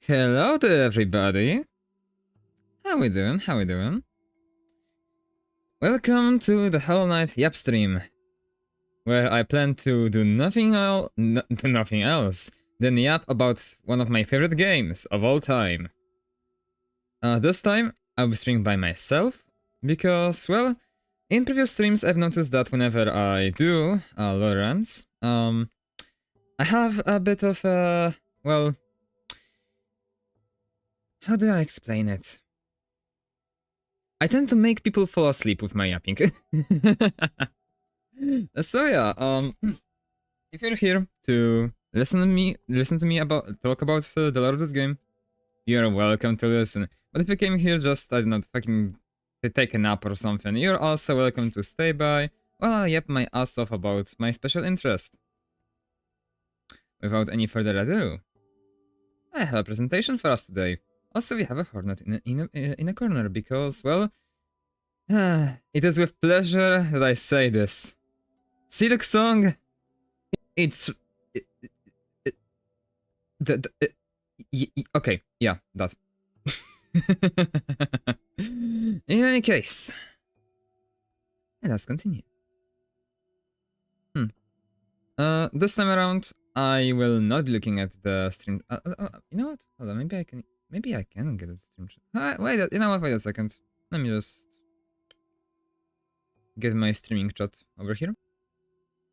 Hello to everybody. How we doing? How we doing? Welcome to the Hallownest Yap stream, where I plan to do nothing else than yap about one of my favorite games of all time. This time I'll be streaming by myself because, well, in previous streams I've noticed that whenever I do lore runs, I have a bit of a, well, how do I explain it? I tend to make people fall asleep with my yapping. So yeah, if you're here to listen to me talk about the lore of this game, you're welcome to listen. But if you came here just, I don't know, to take a nap or something, you're also welcome to stay by while I yap my ass off about my special interest. Without any further ado, I have a presentation for us today. Also, we have a Hornet in a corner because, well, it is with pleasure that I say this. Silksong, it's... okay, yeah, that. In any case, let us continue. This time around, I will not be looking at the stream. You know what? Hold on, maybe I can get a stream chat. Wait, you know what? Wait a second. Let me just get my streaming chat over here.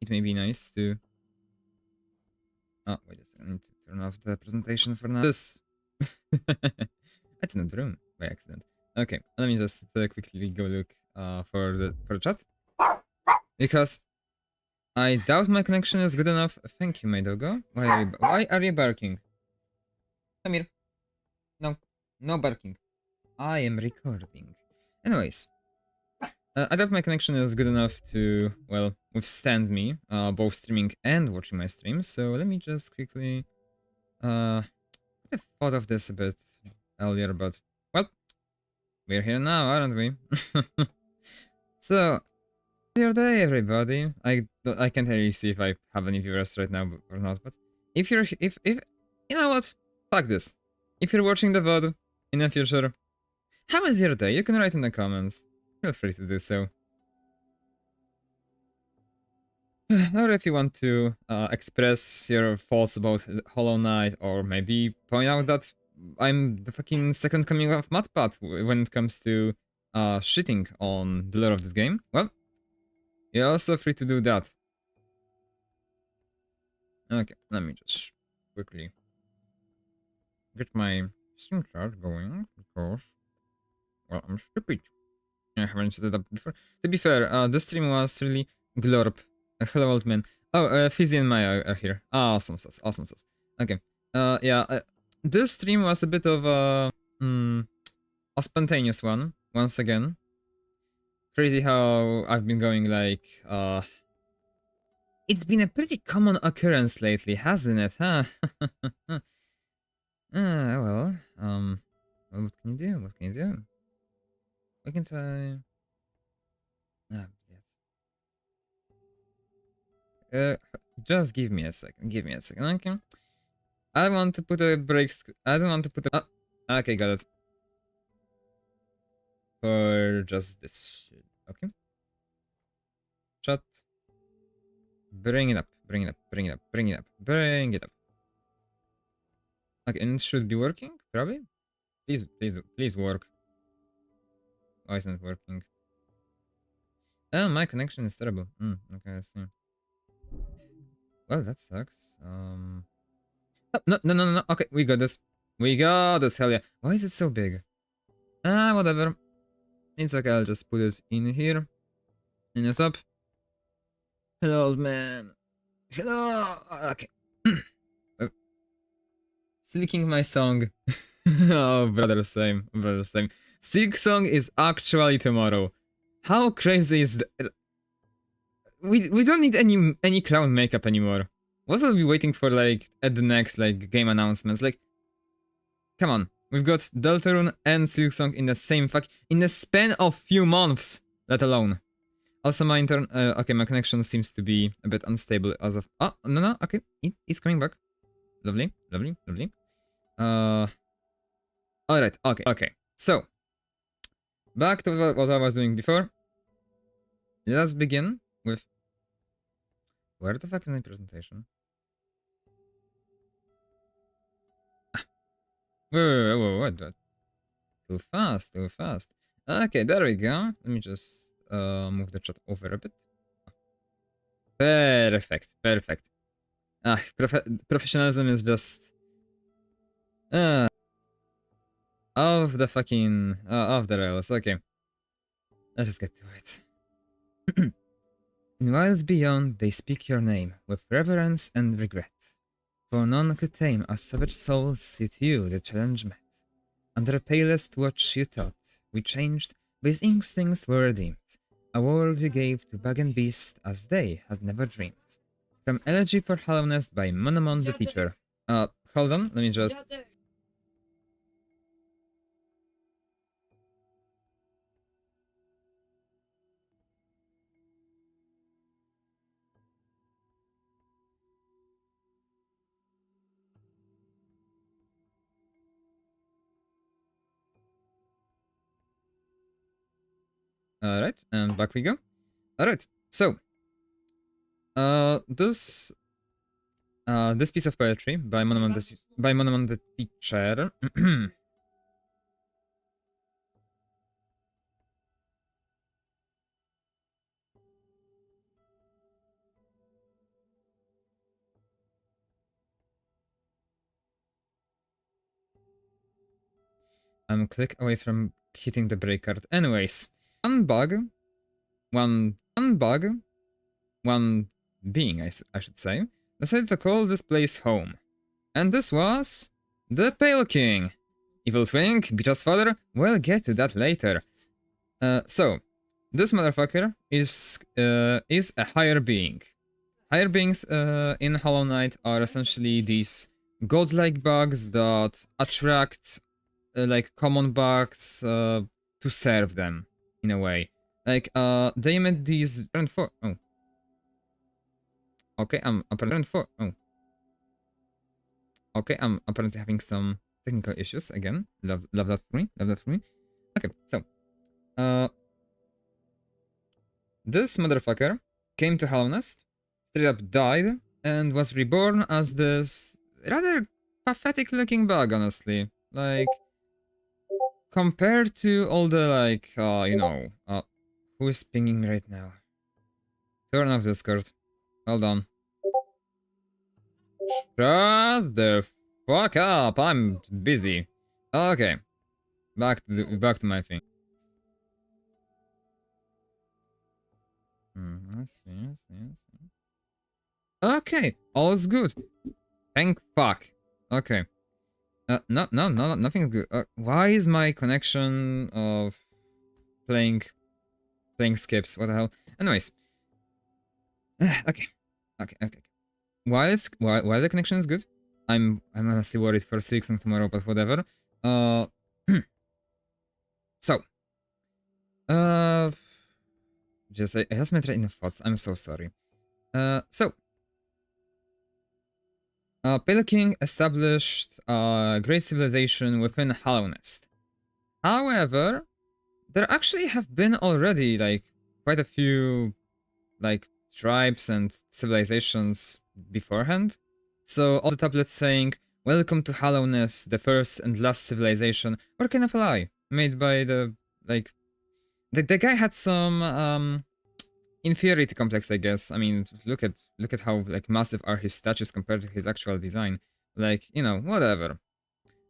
It may be nice to... Oh, wait a second. I need to turn off the presentation for now. This... That's not the room by accident. Okay, let me just quickly go look for the chat. Because I doubt my connection is good enough. Thank you, my doggo. Why are you barking? Come here. No, no barking. I am recording. Anyways, I doubt my connection is good enough to, well, withstand me, both streaming and watching my streams. So let me just quickly, I thought of this a bit earlier, but, well, we're here now, aren't we? So, your day, everybody. I can't really see if I have any viewers right now or not, but if you know what, fuck this. If you're watching the VOD in the future, how is your day? You can write in the comments. Feel free to do so. Or if you want to express your thoughts about Hollow Knight, or maybe point out that I'm the fucking second coming of MatPat when it comes to shitting on the lore of this game, well, you're also free to do that. Okay, let me just quickly get my stream chart going, because, well, I'm stupid. I haven't set it up before. To be fair, this stream was really glorp. Hello, old man. Oh, Fizzy and Maya are here. Awesome sauce, awesome sauce. Okay. Yeah, this stream was a bit of a spontaneous one, once again. Crazy how I've been going like, it's been a pretty common occurrence lately, hasn't it, huh? Well, what can you do? What can you do? What can I... Ah, yes. Just give me a second. Give me a second, okay? I want to put a break... I don't want to put a... okay, got it. For just this shit, okay? Chat. Bring it up, bring it up, bring it up, bring it up, bring it up. Okay, and it should be working, probably. Please, please, please work. Why isn't it working? Oh, my connection is terrible. Okay, I see. Well, that sucks. Oh, no, no, no, no, no. Okay, we got this. We got this, hell yeah. Why is it so big? Whatever. It's okay, I'll just put it in here. In the top. Hello, old man. Hello. Okay. Silking my song. Oh, brother, same. Brother, same. Silksong is actually tomorrow. How crazy is that? We don't need any clown makeup anymore. What will we be waiting for, like, at the next, like, game announcements? Like, come on. We've got Deltarune and Silksong in the same in the span of few months, let alone. Also, my okay, my connection seems to be a bit unstable as of. Oh, no, no, okay, it's coming back. Lovely, lovely, lovely. Alright, okay, okay. So, back to what I was doing before. Let's begin with. Where the fuck is my presentation? Whoa, what? Too fast, too fast. Okay, there we go. Let me just move the chat over a bit. Perfect, perfect. Professionalism is just of the fucking of the rails. Okay, let's just get to it. In wilds beyond, they speak your name with reverence and regret. For none could tame a savage soul, sit you the challenge met. Under palest watch you taught, we changed, but his instincts were redeemed. A world you gave to bug and beast as they had never dreamed. From Elegy for Hallownest by Monomon the Teacher. Hold on, let me just... Alright, and back we go. Alright, so... this piece of poetry by Monomon the Teacher... I'm a click away from hitting the break card. Anyways, one being, I should say, decided to call this place home. And this was... the Pale King. Evil Twink, Bitch's father, we'll get to that later. So, this motherfucker is a higher being. Higher beings in Hollow Knight are essentially these godlike bugs that attract like common bugs to serve them in a way. Like they met these oh. Okay, I'm apparently Okay, I'm apparently having some technical issues again. Love that for me. Love that for me. Okay, so this motherfucker came to Hallownest, straight up died, and was reborn as this rather pathetic looking bug, honestly. Like, compared to all the, like, you know, who is pinging me right now? Turn off Discord. Hold on. Shut the fuck up, I'm busy. Okay. Back to my thing. I see. Okay, all's good. Thank fuck. Okay. No, nothing's good. Why is my connection of playing skips? What the hell? Anyways. Okay. While the connection is good, I'm honestly worried for Silksong tomorrow, but whatever. So. Just I lost my train of thoughts. I'm so sorry. So. Pale King established a great civilization within Hallownest. However, there actually have been already, like, quite a few, like tribes and civilizations beforehand. So all the tablets saying, "Welcome to Hallownest, the first and last civilization," were kind of a lie, made by the like the guy had some inferiority complex, I guess. I mean, look at how like massive are his statues compared to his actual design. Like, you know, whatever.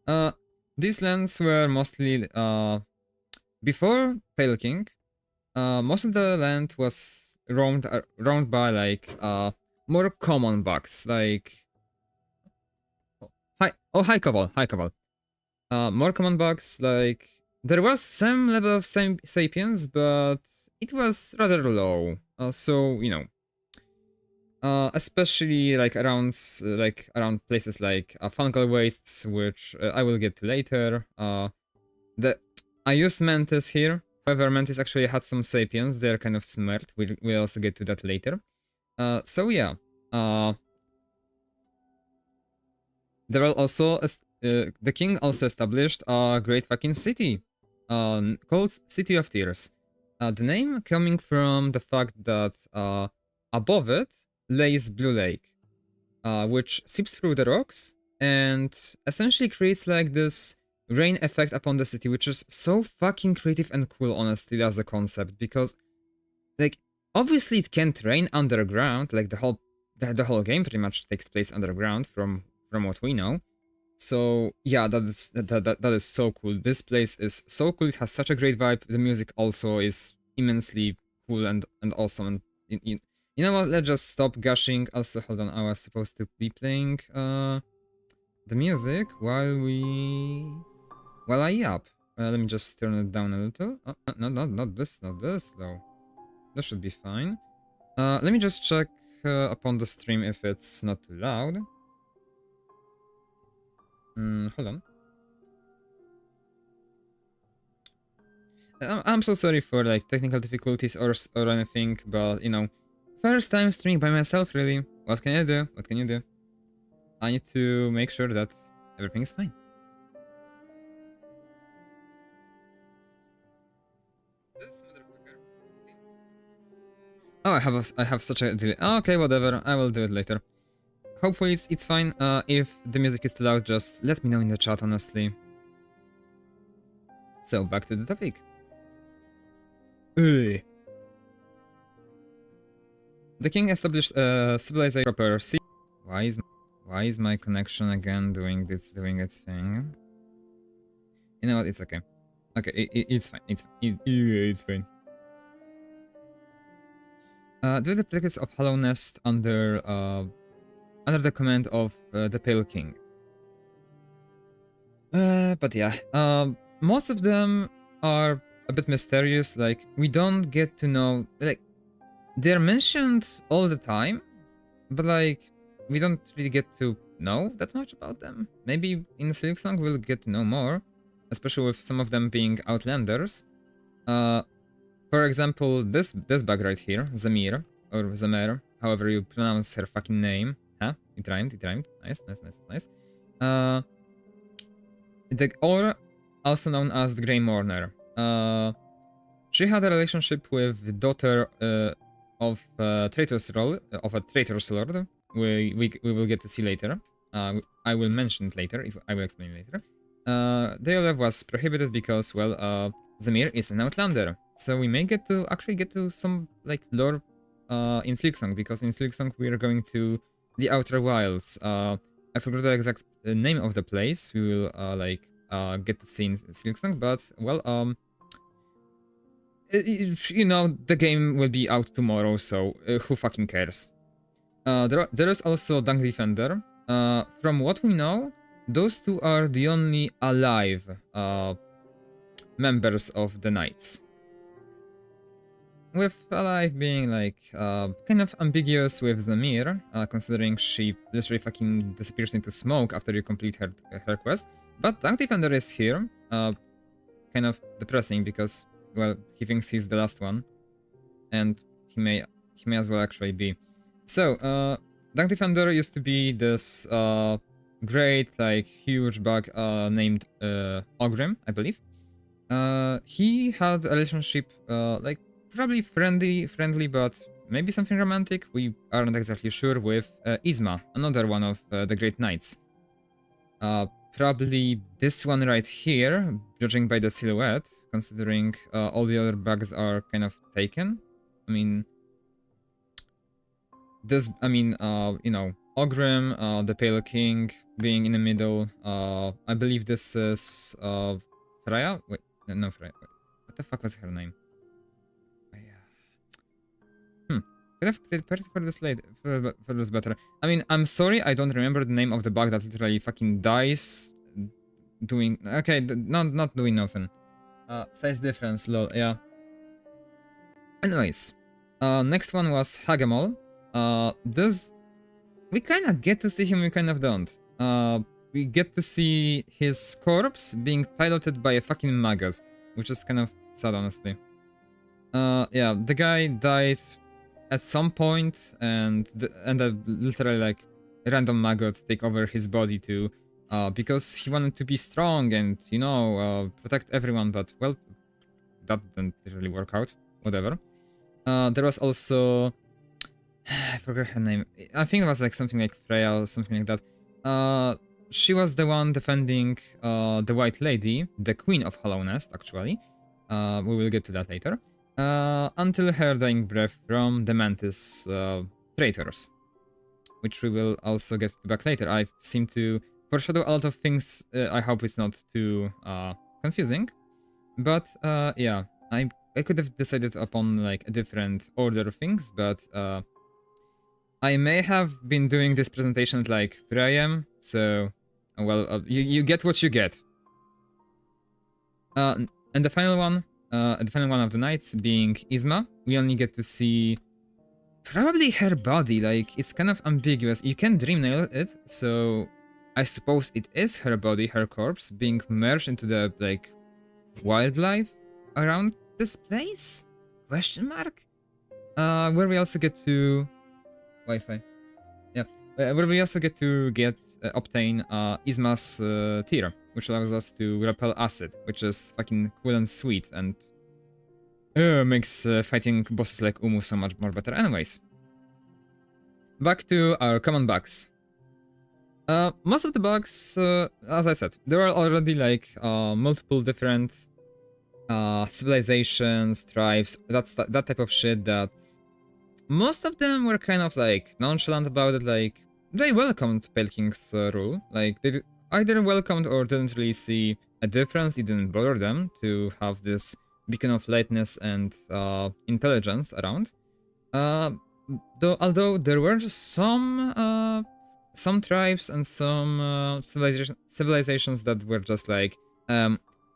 Uh, these lands were mostly before Pale King. Most of the land was roamed by like more common bugs, like hi Cabal, hi Cabal. More common bugs, like there was some level of sapiens, but it was rather low. So you know, especially like around places like fungal wastes, which I will get to later. The I used Mantis here. However, Mantis actually had some sapiens. They're kind of smart. We'll also get to that later. So yeah. There are also the king also established a great fucking city, called City of Tears. The name coming from the fact that above it lays Blue Lake, which seeps through the rocks and essentially creates like this rain effect upon the city, which is so fucking creative and cool, honestly, as a concept, because like obviously it can't rain underground. Like the whole game pretty much takes place underground from what we know. So yeah, that is so cool. This place is so cool. It has such a great vibe. The music also is immensely cool and awesome. And you know what? Let's just stop gushing. Also, hold on. I was supposed to be playing the music while I yap. Let me just turn it down a little. Oh, no, not this though. That should be fine. Let me just check upon the stream if it's not too loud. Hold on. I'm so sorry for like technical difficulties or anything, but you know, first time streaming by myself, really. What can I do? What can you do? I need to make sure that everything is fine. This motherfucker. Oh, I have such a delay. Oh, okay, whatever. I will do it later. Hopefully it's fine. If the music is too loud, just let me know in the chat, honestly. So back to the topic. The king established a civilization proper. See, why is my connection again doing its thing? You know what? It's okay. Okay, it's fine. It's fine. Do the practice of Hallownest under the command of the Pale King. But yeah, most of them are a bit mysterious. Like we don't get to know, like they're mentioned all the time, but like we don't really get to know that much about them. Maybe in Silksong we'll get to know more, especially with some of them being Outlanders. For example, this bug right here, Zamir or Zamer, however you pronounce her fucking name. Huh? It rhymed. Nice. Or also known as the Grey Mourner. She had a relationship with the daughter of a traitor's lord. We will get to see later. I will mention it later. I will explain later. Deolev was prohibited because, well, Zamir is an outlander. So we may get to some like lore in Silksong, because in Silksong we are going to the Outer Wilds. I forgot the exact name of the place. We will get to see in Silksong, but well, you know, the game will be out tomorrow, so who fucking cares? There is also Dunk Defender. From what we know, those two are the only alive members of the Knights. With alive being like kind of ambiguous with Zamir, considering she literally fucking disappears into smoke after you complete her quest. But Dunk Defender is here, kind of depressing because, well, he thinks he's the last one, and he may as well actually be. So, Dunk Defender used to be this great, like, huge bug named Ogrim, I believe. He had a relationship, like, probably friendly, but maybe something romantic, we aren't exactly sure, with Yzma, another one of the Great Knights. Probably this one right here, judging by the silhouette, considering all the other bugs are kind of taken. I mean, this, you know, Ogrim, the Pale King being in the middle. I believe this is Freya? Wait, no, Freya. Wait, what the fuck was her name? Could have prepared for this later, for this better. I mean, I'm sorry, I don't remember the name of the bug that literally fucking dies doing... Okay, not doing nothing. Size difference, lol, yeah. Anyways, next one was Hagemol. This... We kind of get to see him, we kind of don't. We get to see his corpse being piloted by a fucking maggot, which is kind of sad, honestly. Yeah, the guy died at some point, and literally like a random maggot take over his body too, because he wanted to be strong and, you know, protect everyone, but well, that didn't really work out. Whatever. There was also... I forgot her name. I think it was like something like Freya or something like that. She was the one defending the White Lady, the Queen of Hallownest, actually. We will get to that later. Until her dying breath from the Mantis traitors, which we will also get to back later. I seem to foreshadow a lot of things. I hope it's not too confusing, but yeah, I could have decided upon like a different order of things, but I may have been doing this presentation at like 3 AM, so well, you get what you get. And the final one of the nights being Yzma, we only get to see probably her body. Like, it's kind of ambiguous. You can dream nail it, so I suppose it is her body, her corpse, being merged into the, like, wildlife around this place? Question mark? Where we also get to... Wi-Fi. Yeah. Where we also get to obtain Yzma's tear, which allows us to repel acid, which is fucking cool and sweet, and makes fighting bosses like Umu so much more better. Anyways, back to our common bugs. Most of the bugs, as I said, there are already like multiple different civilizations, tribes, that type of shit that most of them were kind of like nonchalant about it, like they welcomed Pale King's rule. Like they either welcomed or didn't really see a difference. It didn't bother them to have this beacon of lightness and intelligence around. Although there were some tribes and some civilizations that were just like,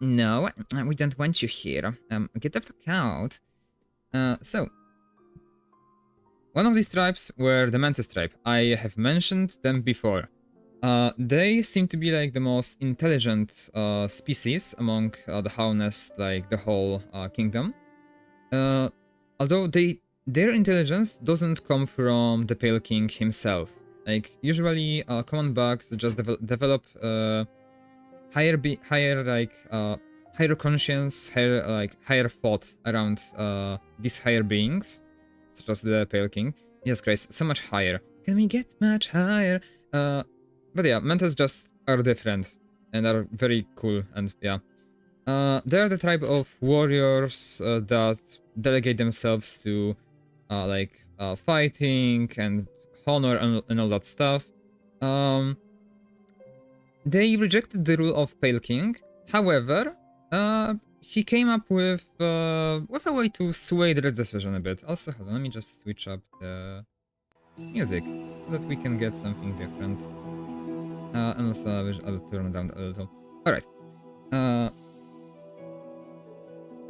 no, we don't want you here. Get the fuck out. So. One of these tribes were the Mantis tribe. I have mentioned them before. They seem to be like the most intelligent species among the Hallownest, like the whole kingdom. Although their intelligence doesn't come from the Pale King himself. Like usually, common bugs just develop higher conscience, higher thought around these higher beings. Such as the Pale King. Jesus Christ, so much higher. Can we get much higher? But yeah, Mantis just are different and are very cool, and yeah. They are the tribe of warriors that delegate themselves to fighting and honor and all that stuff. They rejected the rule of Pale King. However, he came up with a way to sway their decision a bit. Also, hold on, let me just switch up the music so that we can get something different. And also, I'll turn it down a little. Alright.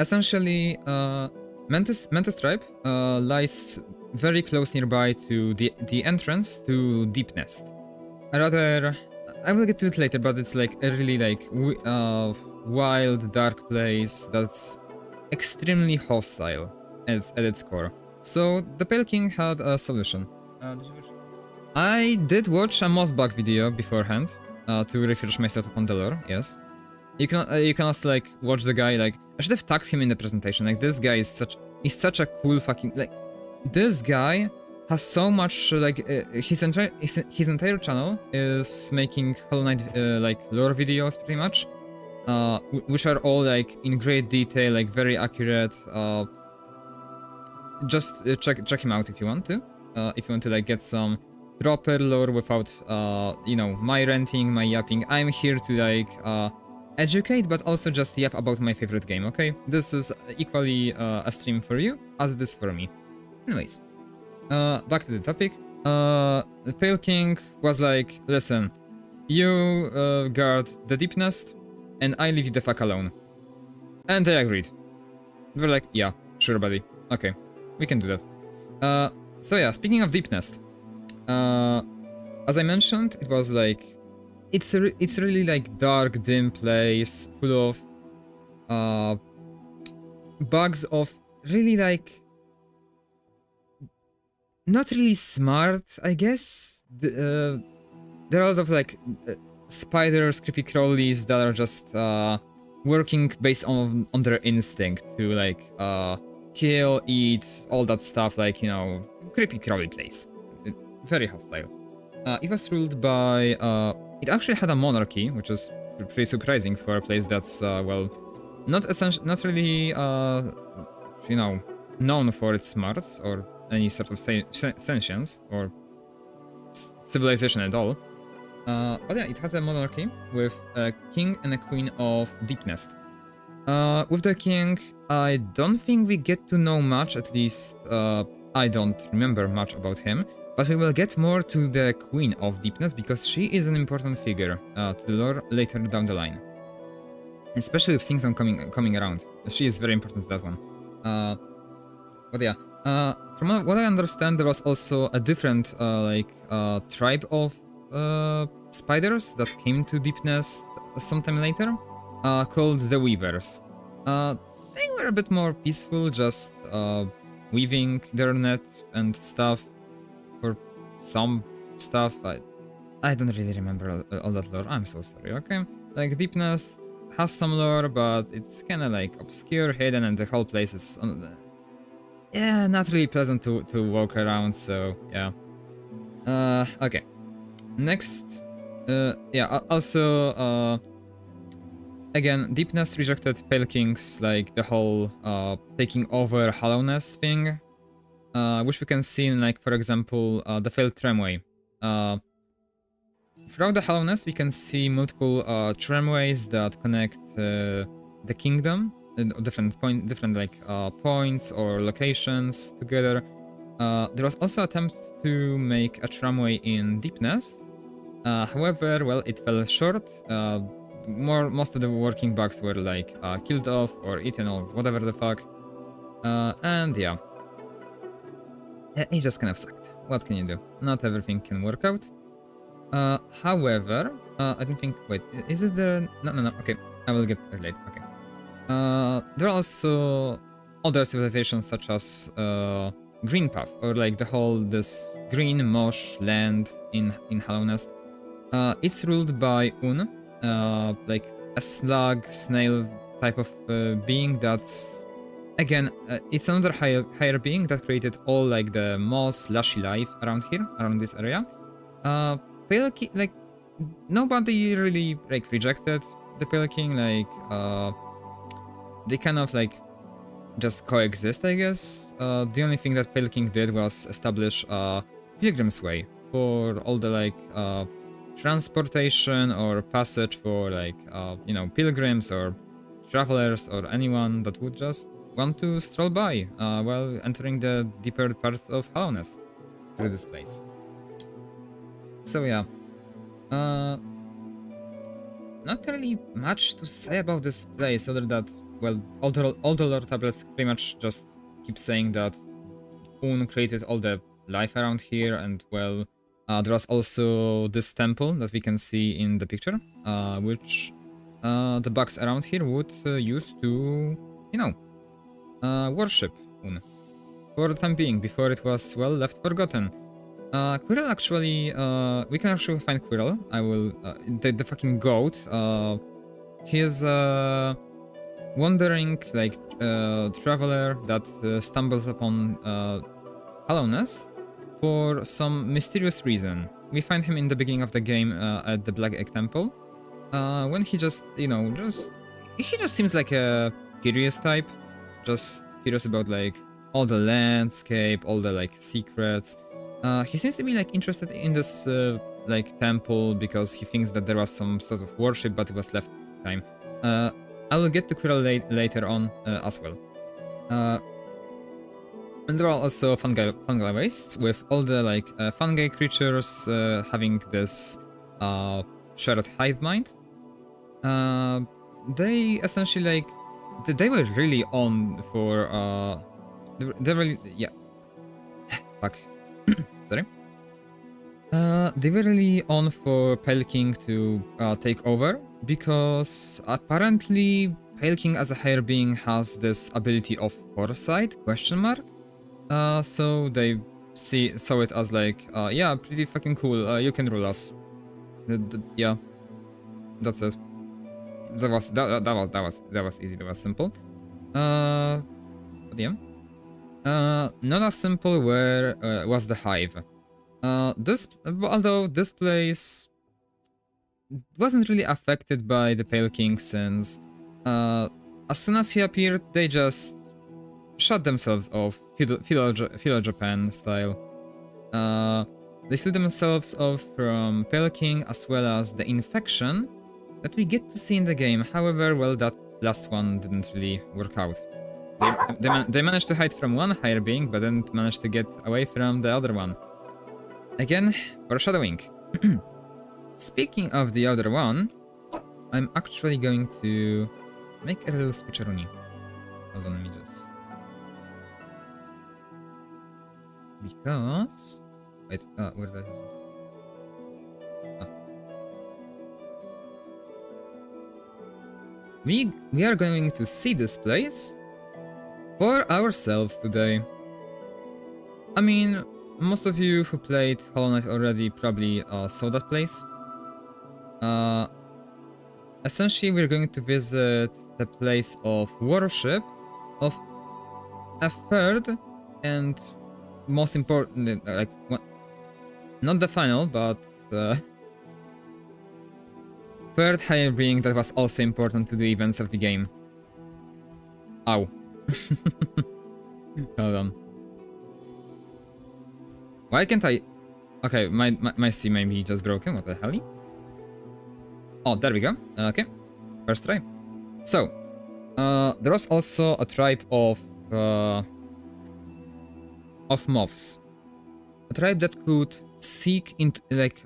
Essentially, Mantis tribe lies very close nearby to the entrance to Deep Nest. I will get to it later, but it's like a really like wild, dark place that's extremely hostile at its core. So the Pale King had a solution. I did watch a Mossbug video beforehand to refresh myself upon the lore. Yes, you can also like watch the guy. Like I should have tagged him in the presentation. Like this guy is such a cool fucking like this guy has so much like his entire channel is making Hollow Knight like lore videos pretty much, which are all like in great detail, like very accurate. Just check him out if you want to. If you want to like get some proper lore without you know, my ranting, my yapping. I'm here to like educate, but also just yap about my favorite game. Okay, this is equally a stream for you as it is for me. Anyways, back to the topic. The Pale King was like, listen, you guard the Deep Nest, and I leave you the fuck alone. And they agreed. They were like, yeah, sure, buddy. Okay, we can do that. So yeah, speaking of Deep Nest, as I mentioned, it was like, it's really like dark, dim place, full of bugs of really like not really smart, I guess. There are a lot of like spiders, creepy crawlies that are just working based on their instinct to like kill, eat, all that stuff, like, you know, creepy crawly place. Very hostile. It was ruled by it actually had a monarchy, which is pretty surprising for a place that's well, not really you know, known for its smarts or any sort of sentience or civilization at all. But yeah, it had a monarchy with a king and a queen of Deep Nest. With the king, I don't think we get to know much, at least I don't remember much about him, but we will get more to the queen of Deep Nest because she is an important figure to the lore later down the line. Especially with Silksong coming around. She is very important to that one. But yeah, from what I understand, there was also a different tribe of spiders that came to Deep Nest sometime later, called the Weavers. They were a bit more peaceful, just weaving their net and stuff for some stuff. I don't really remember all that lore, I'm so sorry, okay? Like, Deep Nest has some lore, but it's kinda like obscure, hidden, and the whole place is yeah, not really pleasant to walk around, so yeah. Okay. Next, yeah, also, again, Deep Nest rejected Pale King's, like, the whole, taking over Hallownest thing, which we can see in, like, for example, the failed tramway. Throughout the Hallownest, we can see multiple, tramways that connect, the kingdom, different points or locations together. There was also attempts to make a tramway in Deep Nest. However, well, it fell short. Most of the working bugs were like killed off or eaten or whatever the fuck. And yeah, it just kind of sucked. What can you do? Not everything can work out. However, I don't think. Wait, is it the? No. Okay, I will get it later. Okay. There are also other civilizations such as Green Path, or like the whole this green mosh land in Hallownest. It's ruled by Un, like a slug snail type of being. That's again, it's another higher being that created all like the moss lushy life around here, around this area. Pale King, like nobody really like rejected the Pale King, like they kind of like just coexist, I guess. The only thing that Pale King did was establish a pilgrim's way for all the like transportation or passage for like you know, pilgrims or travelers or anyone that would just want to stroll by while entering the deeper parts of Hallownest through this place. So yeah, not really much to say about this place other than, well, all the lore tablets pretty much just keep saying that Un created all the life around here, and well, there was also this temple that we can see in the picture, which the bugs around here would use to, you know, worship Un for the time being, before it was, well, left forgotten. Quirrell actually, we can actually find Quirrell. I will, the fucking goat. He is wandering like traveler that stumbles upon Hallownest for some mysterious reason. We find him in the beginning of the game at the Black Egg Temple. When he just, you know, he just seems like a curious type. Just curious about like all the landscape, all the like secrets. He seems to be like interested in this like temple because he thinks that there was some sort of worship, but it was left time. I will get to Quirrell later on as well. And there are also fungal wastes with all the like fungi creatures having this shared hive mind. They essentially like they were really on for they really yeah fuck sorry. They were really on for Pale King to take over because apparently Pale King as a higher being has this ability of foresight ? So they saw it as like yeah, pretty fucking cool. You can rule us. Yeah, that's it. That was easy. That was simple. But yeah. Not as simple was the hive. Although this place wasn't really affected by the Pale King since as soon as he appeared, they just shut themselves off, feudal Japan style. They slew themselves off from Pale King as well as the infection that we get to see in the game. However, well, that last one didn't really work out. They managed to hide from one higher being, but didn't manage to get away from the other one. Again, foreshadowing. Speaking of the other one, I'm actually going to make a little switcheroo. Hold on, let me just... Because... Wait, where's that? We are going to see this place for ourselves today. I mean, most of you who played Hollow Knight already probably saw that place. Essentially, we're going to visit the place of worship of a third and most important, like, not the final, but third higher being that was also important to the events of the game. Ow. Hold on. Why can't I... Okay, my C may be just broken, what the hell? Oh, there we go. Okay, first try. So, there was also a tribe of moths. A tribe that could seek into, like,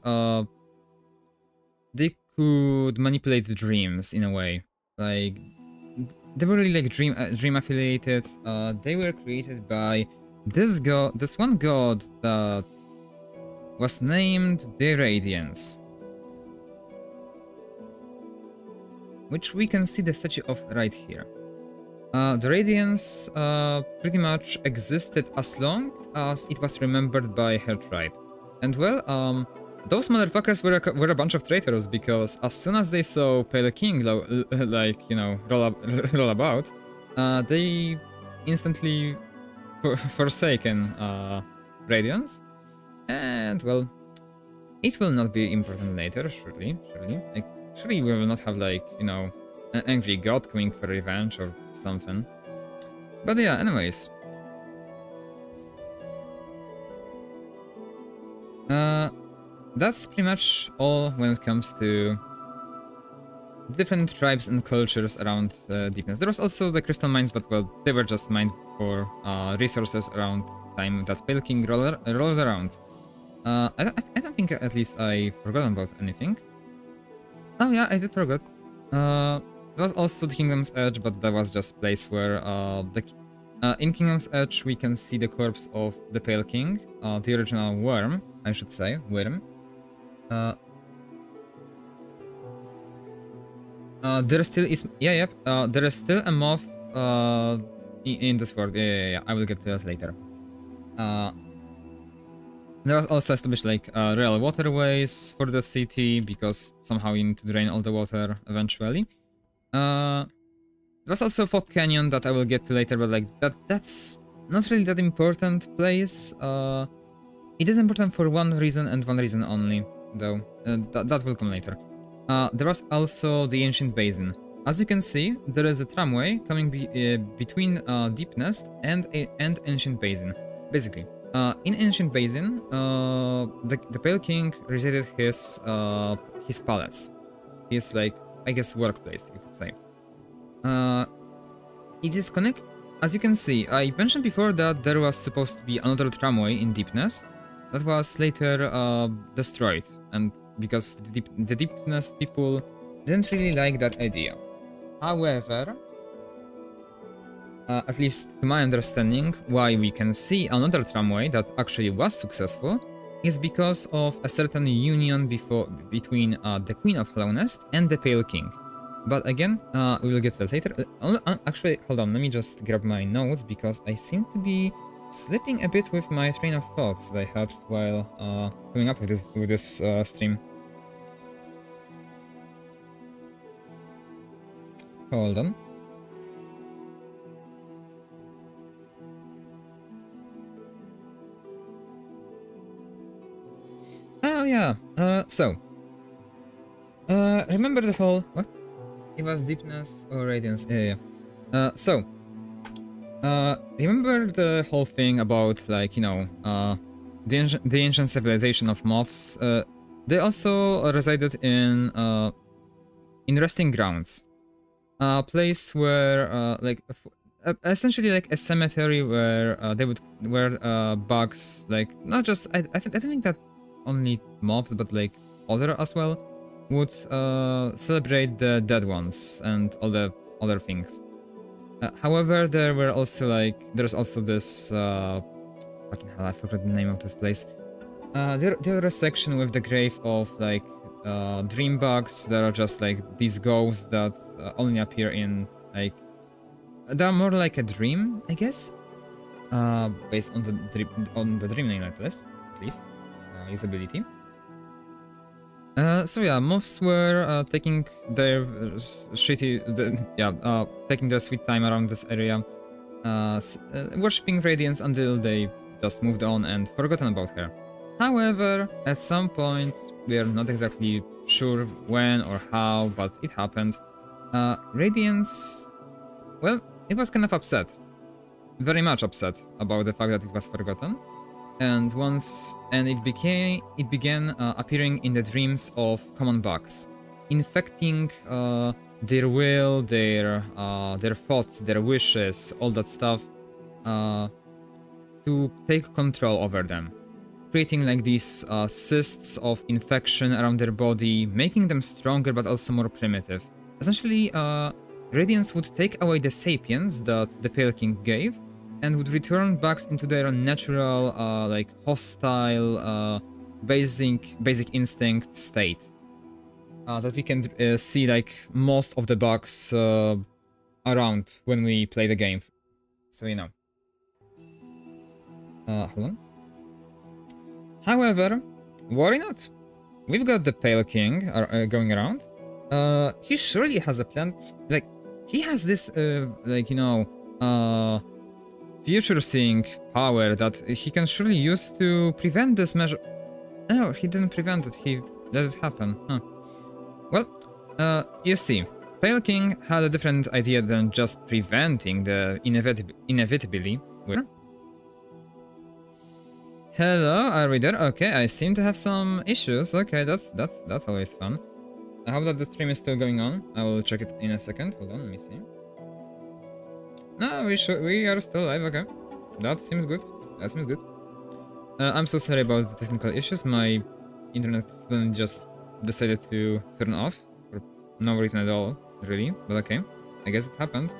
they could manipulate the dreams in a way. Like, they were really like dream affiliated. They were created by this one god that was named the Radiance, which we can see the statue of right here. The Radiance pretty much existed as long as it was remembered by her tribe. And well, those motherfuckers were a bunch of traitors, because as soon as they saw Pale King like, you know, roll about, they instantly forsaken Radiance. And well, it will not be important later, surely. Like, surely we will not have, like, you know, an angry god coming for revenge or something. But yeah, anyways. That's pretty much all when it comes to different tribes and cultures around Deepness. There was also the crystal mines, but well, they were just mined for resources around time that Pale King rolled around. I don't think at least I forgot about anything. Oh yeah, I did forget. There was also the Kingdom's Edge, but that was just a place where in Kingdom's Edge we can see the corpse of the Pale King, the original worm, I should say, worm. There still is, there is still a moth in this world. Yeah, I will get to that later. There was also established like real waterways for the city, because somehow you need to drain all the water eventually. There was also Fog Canyon that I will get to later, but like that's not really that important place. It is important for one reason and one reason only, though. That will come later. There was also the Ancient Basin. As you can see, there is a tramway coming between Deep Nest and Ancient Basin. Basically, in Ancient Basin, the Pale King resided his palace. His, like, I guess, workplace, you could say. It is connected. As you can see, I mentioned before that there was supposed to be another tramway in Deep Nest that was later destroyed, and because the Deep Nest people didn't really like that idea. However, at least to my understanding, why we can see another tramway that actually was successful is because of a certain union between the Queen of Hallownest and the Pale King. But again, we will get to that later. Actually, hold on, let me just grab my notes, because I seem to be slipping a bit with my train of thoughts that I had while coming up with this stream. Hold on. Oh yeah, remember the whole... what? It was Deepness or Radiance? Yeah. Remember the whole thing about, like, you know, the ancient civilization of moths? They also resided in resting grounds. A place where, like, essentially like a cemetery where bugs, like, not just... I don't think that only moths, but like other as well, would celebrate the dead ones and all the other things. However, there's also this fucking hell, I forgot the name of this place. There was a section with the grave of, like, dream bugs that are just like these ghosts that only appear in, like, they're more like a dream, I guess, based on the dream name at least usability. So yeah, moths were taking their taking their sweet time around this area, worshipping Radiance until they just moved on and forgotten about her. However, at some point, we are not exactly sure when or how, but it happened. Radiance, well, it was kind of upset, very much upset about the fact that it was forgotten. And it began appearing in the dreams of common bugs, infecting their will, their thoughts, their wishes, all that stuff, to take control over them, creating like these cysts of infection around their body, making them stronger but also more primitive. Essentially, Radiance would take away the sapience that the Pale King gave, and would return bugs into their natural, like, hostile, basic instinct state. That we can see, like, most of the bugs around when we play the game. So, you know. Hold on. However, worry not. We've got the Pale King going around. He surely has a plan. Like, he has this, like, you know, future-seeing power that he can surely use to prevent this measure. Oh, he didn't prevent it, he let it happen. Huh. Well, you see, Pale King had a different idea than just preventing the inevitably. Hello, are we there? Okay, I seem to have some issues. Okay, that's always fun. I hope that the stream is still going on. I will check it in a second. Hold on, let me see. No, we are still live, okay. That seems good. That seems good. I'm so sorry about the technical issues. My internet suddenly just decided to turn off for no reason at all, really. But okay, I guess it happened.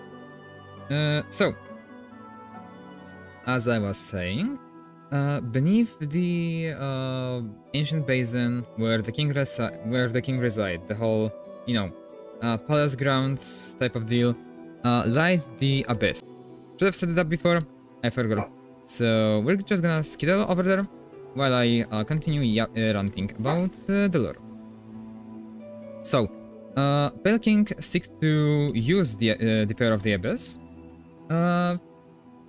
So, as I was saying, beneath the ancient basin where the king reside, the whole, you know, palace grounds type of deal, lied the abyss. Should have set it up before, I forgot. So we're just gonna skedaddle over there while I continue ranting about the lore. So, Pale King seeks to use the power of the abyss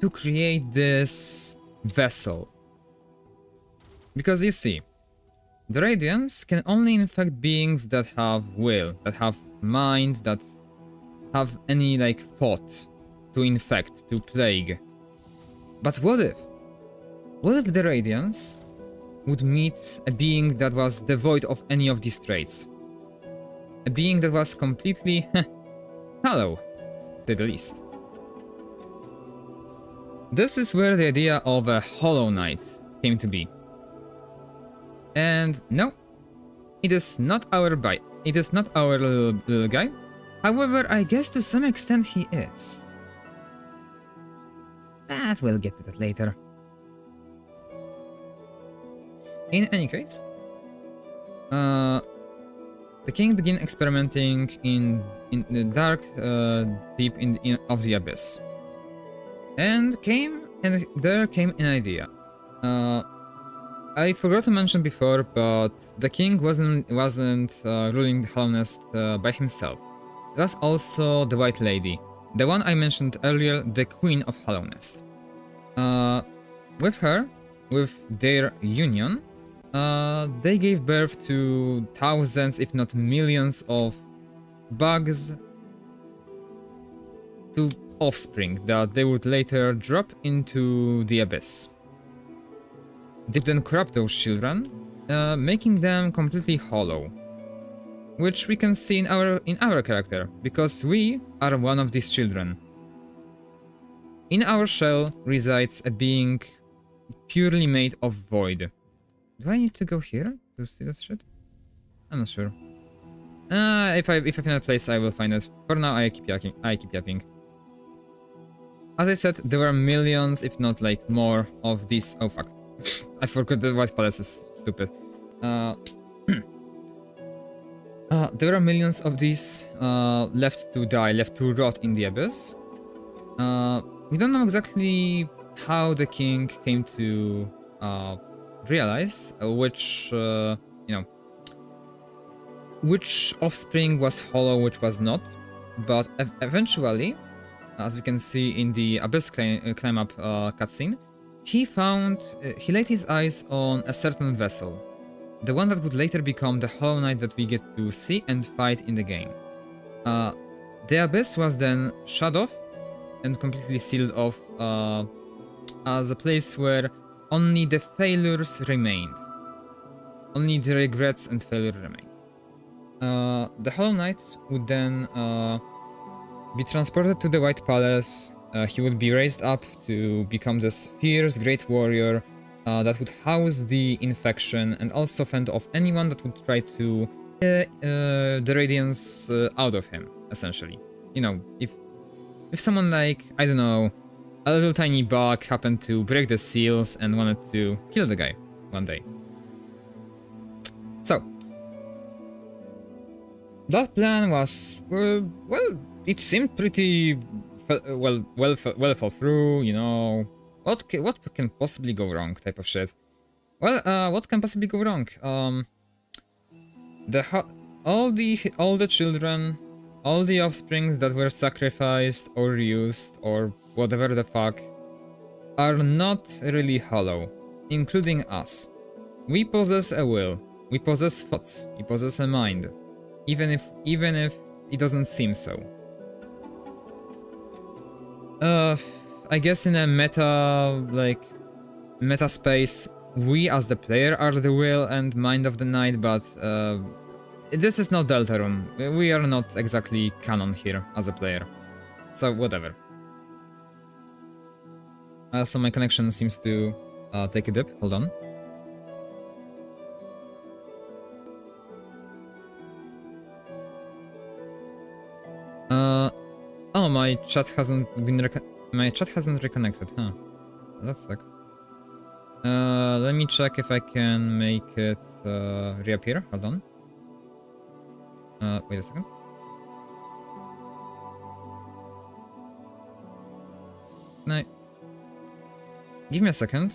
to create this vessel. Because you see, the Radiants can only infect beings that have will, that have mind, that have any like thought to infect, to plague. But what if? What if the Radiants would meet a being that was devoid of any of these traits? A being that was completely hollow, to say the least. This is where the idea of a Hollow Knight came to be. And no, it is not our bite. It is not our little guy. However, I guess to some extent he is. But we'll get to that later. In any case, the king began experimenting in the dark deep of the abyss, and there came an idea. I forgot to mention before, but the king wasn't ruling the Hallownest by himself. It was also the White Lady, the one I mentioned earlier, the Queen of Hallownest. With her, with their union, they gave birth to thousands, if not millions, of bugs, to offspring that they would later drop into the abyss. They then corrupt those children, making them completely hollow, which we can see in our character, because we are one of these children. In our shell resides a being purely made of void. Do I need to go here to see that shit? I'm not sure. If I find a place, I will find it. For now, I keep yapping. As I said, there were millions, if not like more, of these. Oh fuck! I forgot that White Palace is stupid. There are millions of these left to die, left to rot in the abyss. We don't know exactly how the king came to realize which which offspring was hollow, which was not, but eventually, as we can see in the abyss climb up cutscene, he laid his eyes on a certain vessel, the one that would later become the Hollow Knight that we get to see and fight in the game. The abyss was then shut off and completely sealed off as a place where only the failures remained. Only the regrets and failure remained. The Hollow Knight would then be transported to the White Palace. He would be raised up to become this fierce great warrior that would house the infection and also fend off anyone that would try to get the radiance out of him, essentially. You know, if someone like, I don't know, a little tiny bug happened to break the seals and wanted to kill the guy one day. So, that plan was, well, it seemed pretty well thought through, you know. What can possibly go wrong type of shit. Well, what can possibly go wrong? All the children, all the offsprings that were sacrificed or used or whatever the fuck are not really hollow, including us. We possess a will, we possess thoughts, we possess a mind, even if it doesn't seem so. I guess in a meta space, we as the player are the will and mind of the knight, but this is not Deltarune. We are not exactly canon here as a player. So whatever. Also, my connection seems to take a dip. Hold on. Oh, my chat hasn't reconnected, huh? That sucks. Let me check if I can make it reappear. Hold on. Wait a second. No. Give me a second.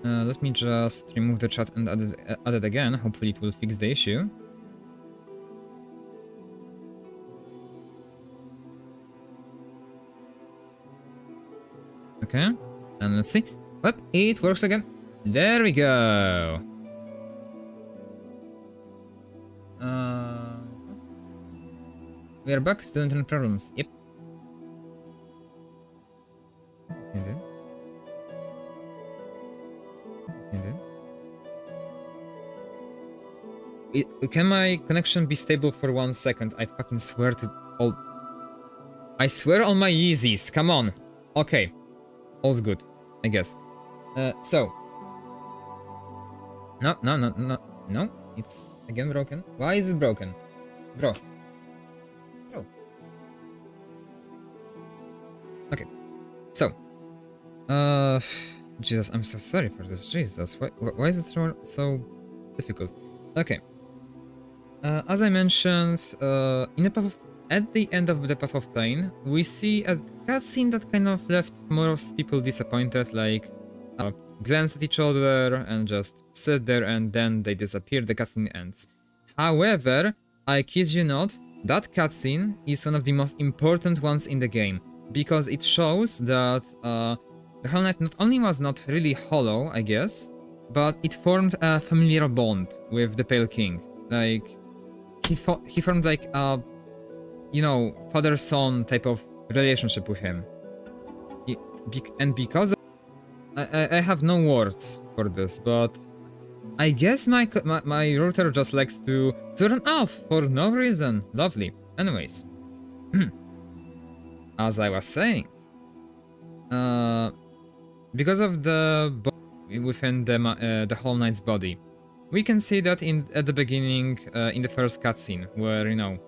Let me just remove the chat and add it again. Hopefully it will fix the issue. Okay, and let's see. Well, it works again. There we go. We are back, still internet problems. Yep. Indeed. Can my connection be stable for 1 second? I fucking swear to all. I swear on my Yeezys. Come on. Okay. All's good, I guess. So. No. It's again broken. Why is it broken? Bro. Okay. So. Jesus, I'm so sorry for this. Jesus, why is it so difficult? Okay. As I mentioned, at the end of the Path of Pain, we see a cutscene that kind of left most people disappointed, like glance at each other and just sit there and then they disappear, the cutscene ends. However, I kid you not, that cutscene is one of the most important ones in the game, because it shows that the Hollow Knight not only was not really hollow, I guess, but it formed a familiar bond with the Pale King. Like, he formed like a, you know, father-son type of relationship with him. And because of, I have no words for this, but I guess my router just likes to turn off for no reason. Lovely. Anyways, as I was saying, because of the body within the Hollow Knight's body, we can see that at the beginning, in the first cutscene, where, you know,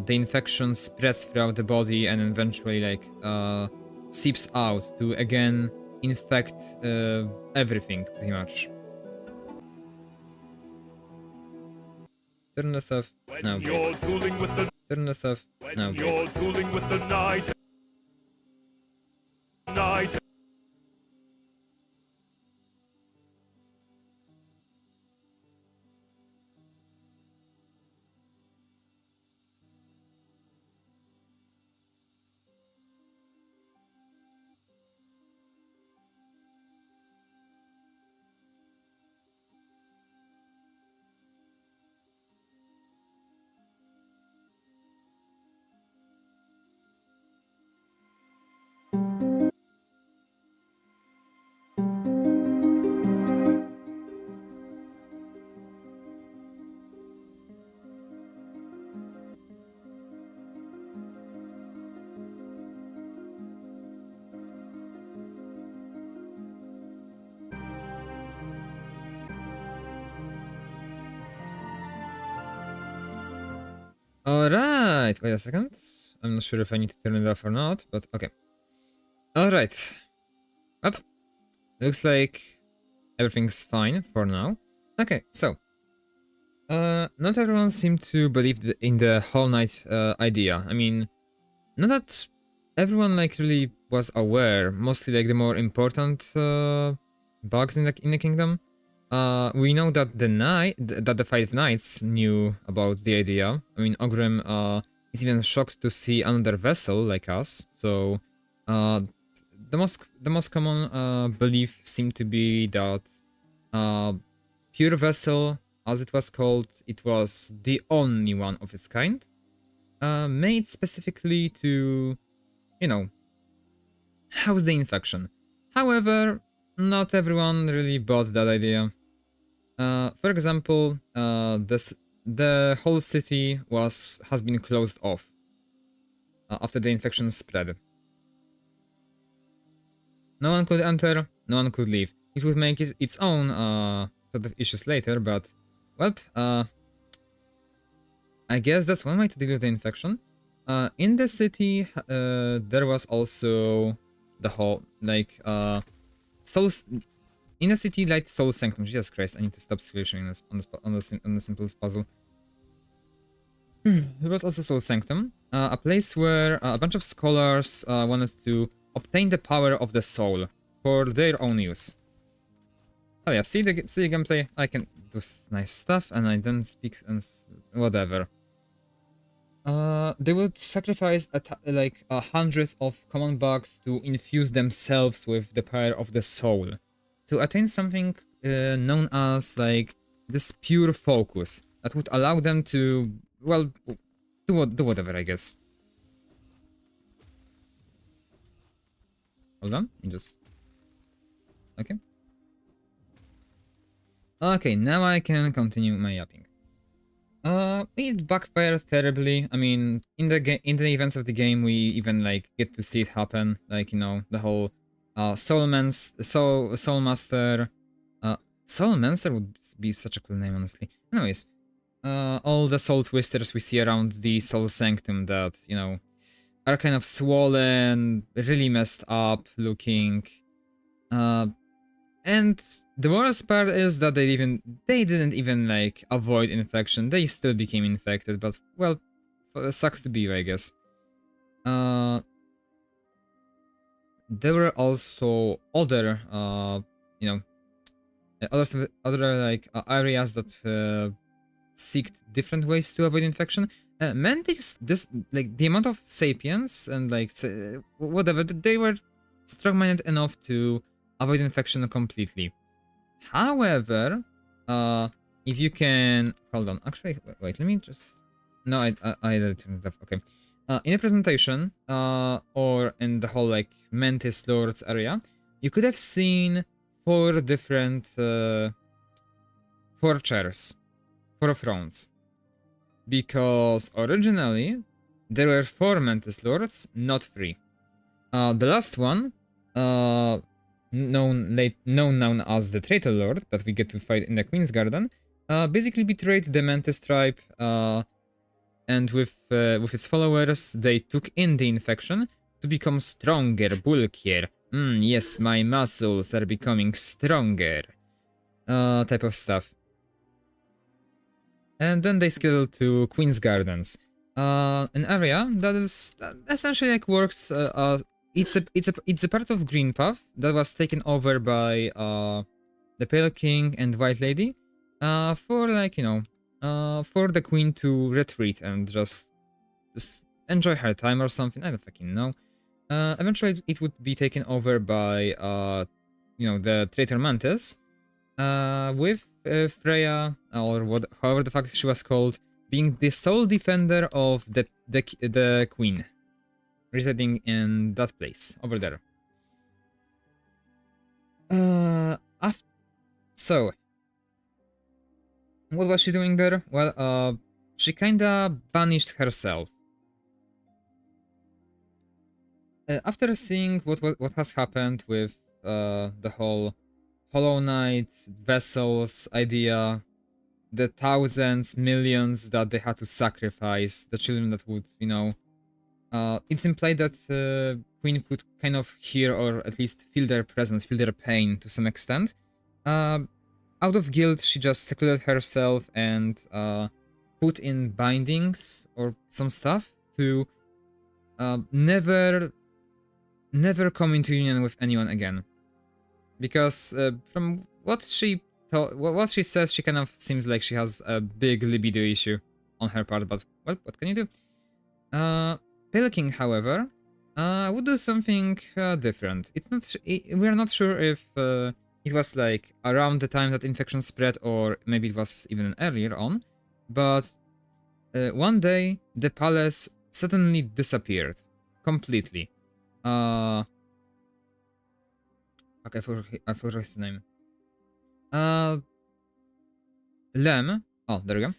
the infection spreads throughout the body and eventually, like, seeps out to again infect everything, pretty much. Turn this off. No. Turn this off. No. You're tooling with the night. Alright, wait a second. I'm not sure if I need to turn it off or not, but okay. Alright. Up. Looks like everything's fine for now. Okay, so. Not everyone seemed to believe in the Hollow Knight idea. I mean, not that everyone like really was aware, mostly like the more important bugs in the kingdom. We know that the 5 knights knew about the idea. I mean, Ogrim is even shocked to see another vessel like us. So, the most common belief seemed to be that pure vessel, as it was called, it was the only one of its kind, made specifically to, you know, house the infection. However, not everyone really bought that idea. For example, the whole city has been closed off after the infection spread. No one could enter, no one could leave. It would make it its own sort of issues later, but, well, I guess that's one way to deal with the infection. In the city, there was also the whole, like, souls. In a city like Soul Sanctum, Jesus Christ, I need to stop solutioning this on the simplest puzzle. There was also Soul Sanctum, a place where a bunch of scholars wanted to obtain the power of the soul for their own use. Oh yeah, see the gameplay? I can do nice stuff and I then speak and whatever. They would sacrifice like hundreds of common bugs to infuse themselves with the power of the soul, to attain something known as like this pure focus that would allow them to, well, do whatever, I guess. Hold on, just okay. Okay, now I can continue my yapping. It backfired terribly. I mean, in the events of the game, we even like get to see it happen. Like, you know, the whole Soul Master. Soul Master would be such a cool name, honestly. Anyways, all the Soul Twisters we see around the Soul Sanctum that, you know, are kind of swollen, really messed up looking. And the worst part is that they didn't even like avoid infection. They still became infected, but well, sucks to be you, I guess. There were also other, you know, other like areas that seeked different ways to avoid infection. Mantics, this like the amount of sapiens and like whatever, they were strong-minded enough to avoid infection completely. However, if you can hold on, actually, wait, let me just. No, I turned it off. Okay. In a presentation, or in the whole like Mantis Lords area, you could have seen 4 different 4 chairs, 4 thrones, because originally there were 4 Mantis Lords, not 3. The last one, known as the Traitor Lord that we get to fight in the Queen's Garden, basically betrayed the Mantis tribe, and with his followers, they took in the infection to become stronger, bulkier. Yes, my muscles are becoming stronger. Type of stuff. And then they scaled to Queen's Gardens, an area that essentially like works. It's a part of Green Path that was taken over by the Pale King and White Lady, for like, you know, for the Queen to retreat and just enjoy her time or something. I don't fucking know. Eventually, it would be taken over by you know, the Traitor Mantis, with Freya, or however the fuck she was called, being the sole defender of the Queen, residing in that place over there. So what was she doing there? Well, she kinda banished herself. After seeing what has happened with the whole Hollow Knight vessels idea, the thousands, millions that they had to sacrifice, the children that would, you know, it's implied that Queen could kind of hear or at least feel their presence, feel their pain to some extent. Out of guilt, she just secluded herself and put in bindings or some stuff to never come into union with anyone again. Because from what she says, she kind of seems like she has a big libido issue on her part, but well, what can you do? Pale King, however, would do something different. We are not sure if it was like around the time that infection spread, or maybe it was even earlier on, but one day the palace suddenly disappeared completely. Okay, I forgot his name. Lem. Oh, there we go.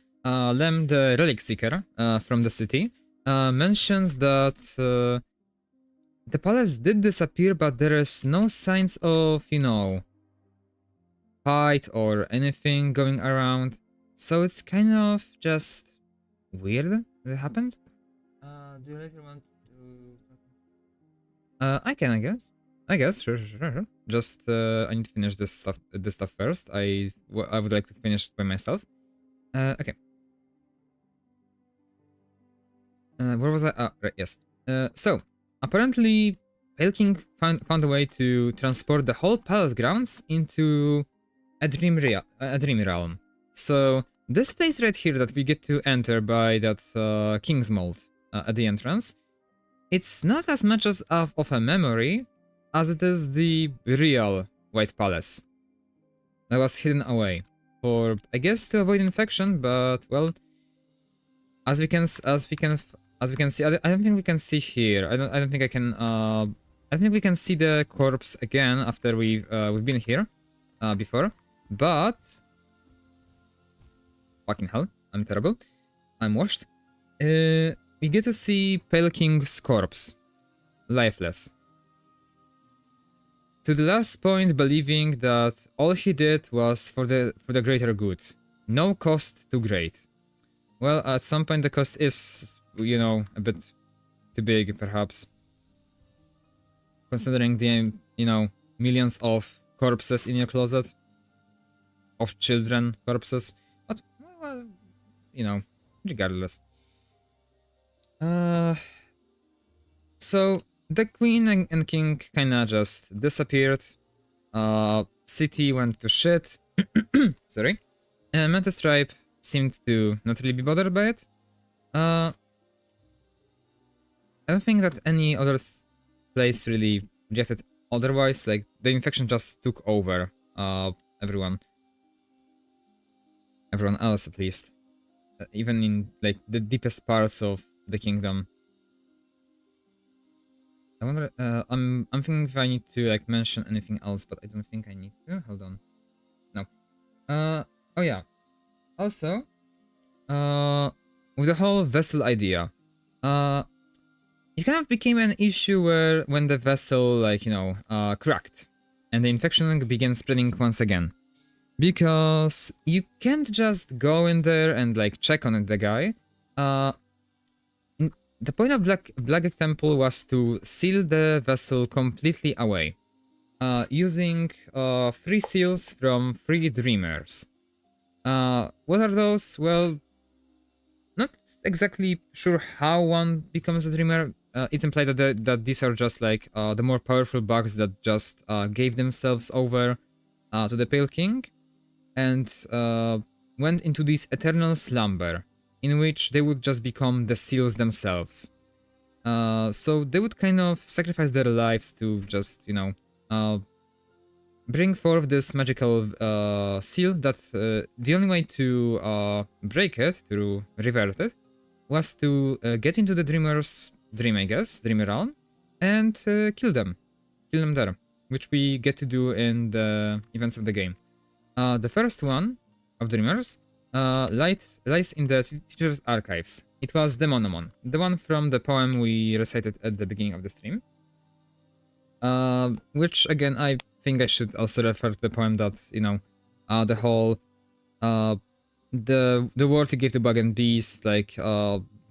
Lem, the Relic Seeker from the city, mentions that the palace did disappear, but there is no signs of, you know, fight or anything going around. So it's kind of just weird that it happened. Do you later want to? I can, I guess. Sure. Just I need to finish this stuff first. I would like to finish by myself. Okay. Where was I? Oh, right, yes. So apparently, Pale King found a way to transport the whole palace grounds into a dream realm. So this place right here that we get to enter by that King's Mold at the entrance, it's not as much as of a memory as it is the real White Palace that was hidden away for, I guess, to avoid infection. But well, as we can see, I don't think we can see here. I don't think I can. I think we can see the corpse again after we've been here before, but fucking hell, I'm terrible. I'm washed. We get to see Pale King's corpse, lifeless. To the last point, believing that all he did was for the greater good, no cost too great. Well, at some point the cost is, you know, a bit too big, perhaps, considering the, you know, millions of corpses in your closet, of children corpses. But well, you know, regardless. So the queen and king kinda just disappeared. City went to shit. Sorry. Mantis tribe seemed to not really be bothered by it. I don't think that any other place really reacted otherwise. Like, the infection just took over everyone else, at least, even in like the deepest parts of the kingdom. I wonder, I'm thinking if I need to like mention anything else, but I don't think I need to. Hold on. No. Oh yeah. Also, with the whole vessel idea, it kind of became an issue when the vessel, like, you know, cracked, and the infection began spreading once again. Because you can't just go in there and like check on the guy. The point of Black Temple was to seal the vessel completely away, using 3 seals from 3 dreamers. What are those? Well, not exactly sure how one becomes a dreamer. It's implied that these are just like the more powerful bugs that just gave themselves over to the Pale King, and went into this eternal slumber, in which they would just become the seals themselves. So they would kind of sacrifice their lives to just, you know, bring forth this magical seal that the only way to break it, to revert it, was to get into the dreamer's dream, I guess, dream realm, and kill them there, which we get to do in the events of the game. The first one of dreamers lies in the teacher's archives. It was the Monomon, the one from the poem we recited at the beginning of the stream. Which, again, I think I should also refer to the poem that, you know, the whole, the word he gave to Bug and Beast, like,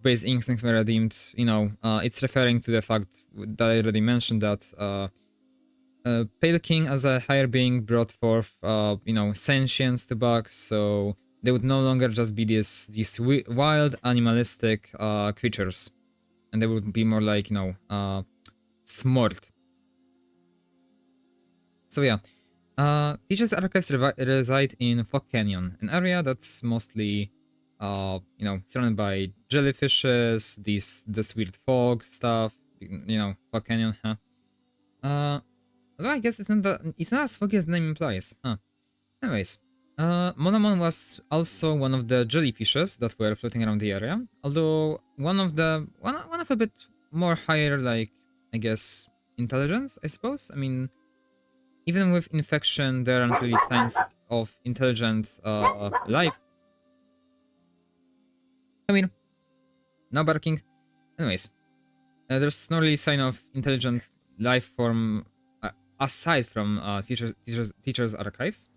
base instincts were redeemed, you know, it's referring to the fact that I already mentioned that, Pale King as a higher being brought forth, you know, sentience to bugs, so they would no longer just be these wild, animalistic creatures, and they would be more like, you know, smart. So yeah, Teacher's archives reside in Fog Canyon, an area that's mostly, you know, surrounded by jellyfishes, this weird fog stuff, you know, Fog Canyon, huh? Although I guess it's not as foggy as the name implies, huh? Anyways, Monomon was also one of the jellyfishes that were floating around the area, although one of a bit more higher, like, I guess, intelligence, I suppose. I mean, even with infection, there aren't really signs of intelligent life. I mean, no barking. Anyways, there's no really sign of intelligent life form aside from teachers' archives,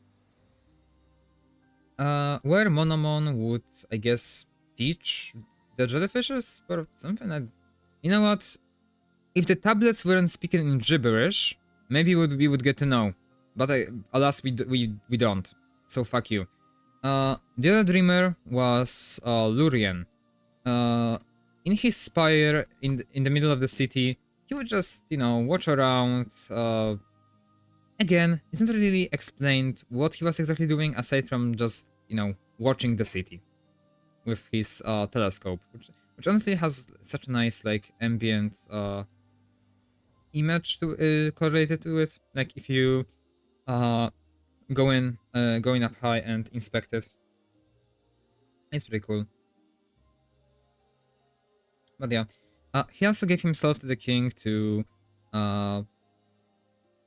where Monomon would, I guess, teach the jellyfishes or something. You know what? If the tablets weren't speaking in gibberish, maybe we would get to know. But alas, we don't. So fuck you. The other dreamer was Lurien. In his spire in the middle of the city, he would just, you know, watch around. Again, it's not really explained what he was exactly doing, aside from just you know, watching the city with his telescope, which honestly has such a nice like ambient image to correlated to it. Like if you uh going up high and inspect it, it's pretty cool. But yeah, he also gave himself to the king to,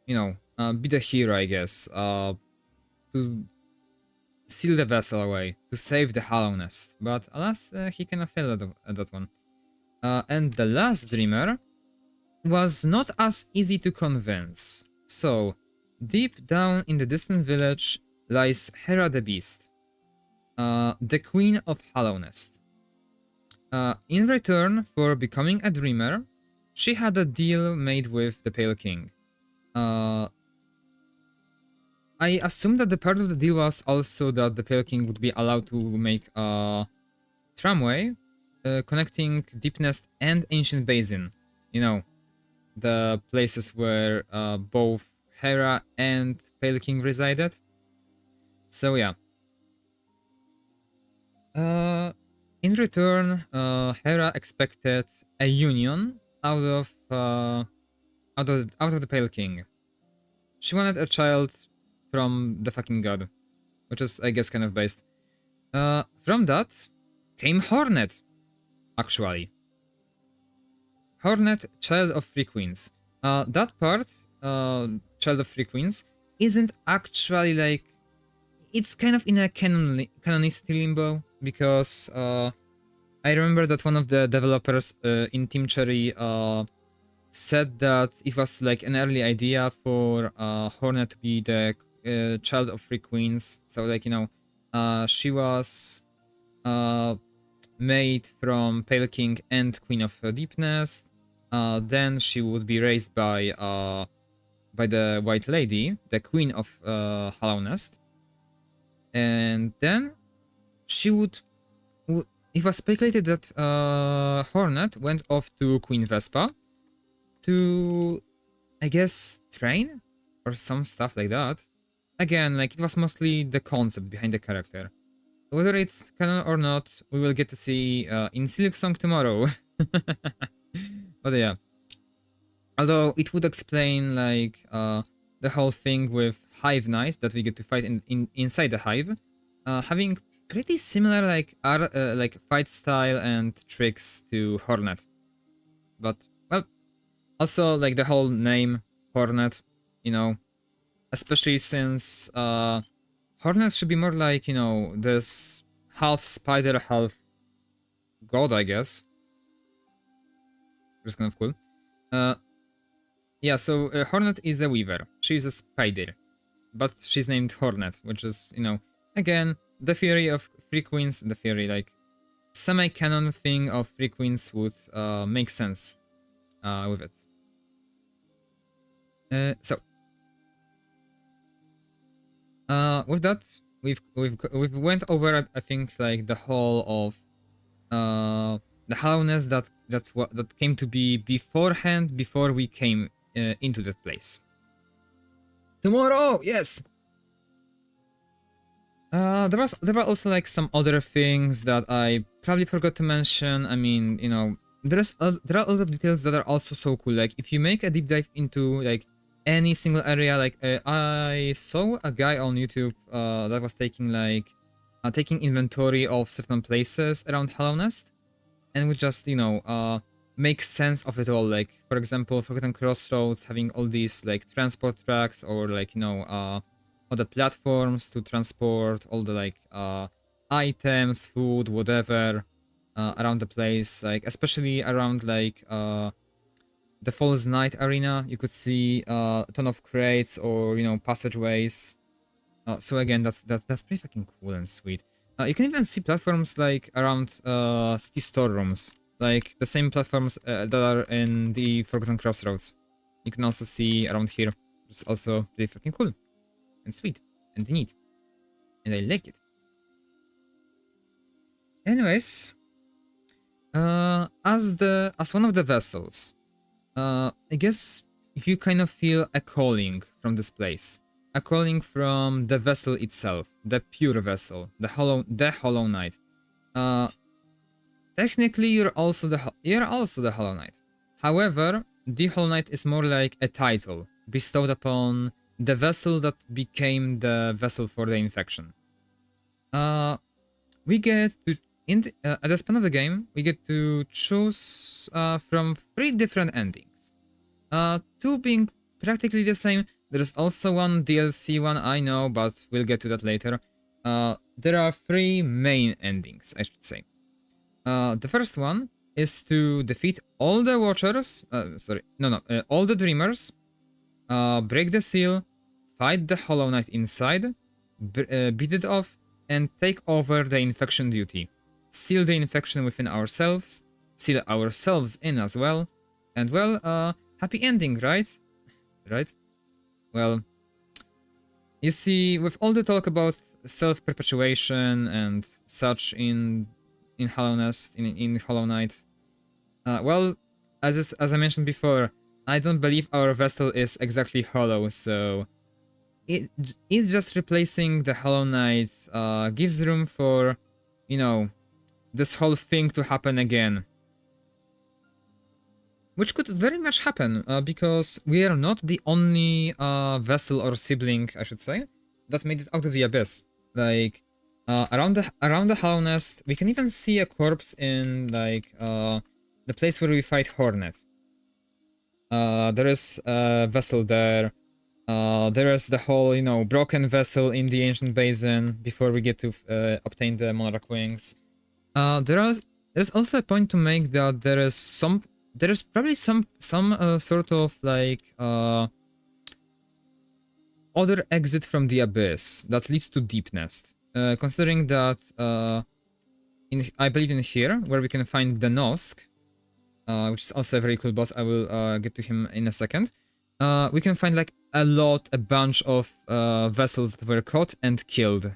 you know, be the hero, I guess, to seal the vessel away, to save the Hallownest. But alas, he kind of failed at that one. And the last dreamer was not as easy to convince. So, deep down in the distant village lies Hera the Beast, the queen of Hallownest. In return for becoming a dreamer, she had a deal made with the Pale King. I assume that the part of the deal was also that the Pale King would be allowed to make a tramway connecting Deepnest and Ancient Basin. You know, the places where both Hera and Pale King resided. So yeah. In return, Hera expected a union out of the Pale King. She wanted a child from the fucking god, which is, I guess, kind of based. From that came Hornet, actually. Hornet, child of three queens. That part, child of three queens, isn't actually like, it's kind of in a canonicity limbo, because I remember that one of the developers in Team Cherry said that it was like an early idea for Hornet to be the child of three queens. So like, you know, she was made from Pale King and Queen of Deepnest. Then she would be raised by the White Lady, the Queen of Hallownest. And then she would... It was speculated that Hornet went off to Queen Vespa to, I guess, train? Or some stuff like that. Again, like, it was mostly the concept behind the character. Whether it's canon or not, we will get to see in Silksong tomorrow. But yeah. Although it would explain, like, the whole thing with Hive Knight that we get to fight inside the Hive, having pretty similar, like, fight style and tricks to Hornet. But, well, also, like, the whole name, Hornet, you know, especially since Hornet should be more like, you know, this half spider, half god, I guess. Which is kind of cool. Yeah, so Hornet is a weaver. She's a spider. But she's named Hornet, which is, you know, again, the theory of three queens, the theory, like, semi-canon thing of three queens would make sense with it. So, with that, we've went over, I think, like, the whole of the Hallownest that came to be beforehand, before we came into that place. Tomorrow, yes. There were also like some other things that I probably forgot to mention. I mean, you know, there are a lot of details that are also so cool. Like, if you make a deep dive into like any single area, like I saw a guy on YouTube that was taking inventory of certain places around Hallownest, and would just, you know, make sense of it all. Like, for example, Forgotten Crossroads having all these like transport tracks, or like, you know, all the platforms to transport all the like items, food, whatever around the place. Like, especially around like the Falls Night arena, you could see a ton of crates or, you know, passageways. So again, that's pretty fucking cool and sweet. You can even see platforms like around city storerooms, like the same platforms that are in the Forgotten Crossroads. You can also see around here, which is also pretty fucking cool and sweet and neat, and I like it. Anyways, as one of the vessels, I guess you kind of feel a calling from this place. a calling from the vessel itself, the pure vessel, the Hollow Knight. Technically, you're also the Hollow Knight. However, the Hollow Knight is more like a title bestowed upon the vessel that became the vessel for the infection. We get to at the span of the game, we get to choose from 3 different endings. 2 being practically the same. There is also one DLC one, I know, but we'll get to that later. There are 3 main endings, I should say. The first one is to defeat all the Watchers, all the Dreamers, break the seal, fight the Hollow Knight inside, beat it off, and take over the infection duty. Seal the infection within ourselves, seal ourselves in as well, and well, happy ending, right? Right? Well, you see, with all the talk about self-perpetuation and such in Hallownest, in Hollow Knight, well, as I mentioned before, I don't believe our vessel is exactly hollow, so it's just replacing the Hollow Knight gives room for, you know, this whole thing to happen again. Which could very much happen, because we are not the only vessel or sibling, I should say, that made it out of the abyss. Like, around the Hallownest, we can even see a corpse in, like, the place where we fight Hornet. There is a vessel there. There is the whole, you know, broken vessel in the ancient basin before we get to obtain the monarch wings. There's also a point to make that there is probably some sort of like other exit from the abyss that leads to Deepnest. Considering that I believe in here where we can find the Nosk, which is also a very cool boss. I will get to him in a second. We can find like a bunch of vessels that were caught and killed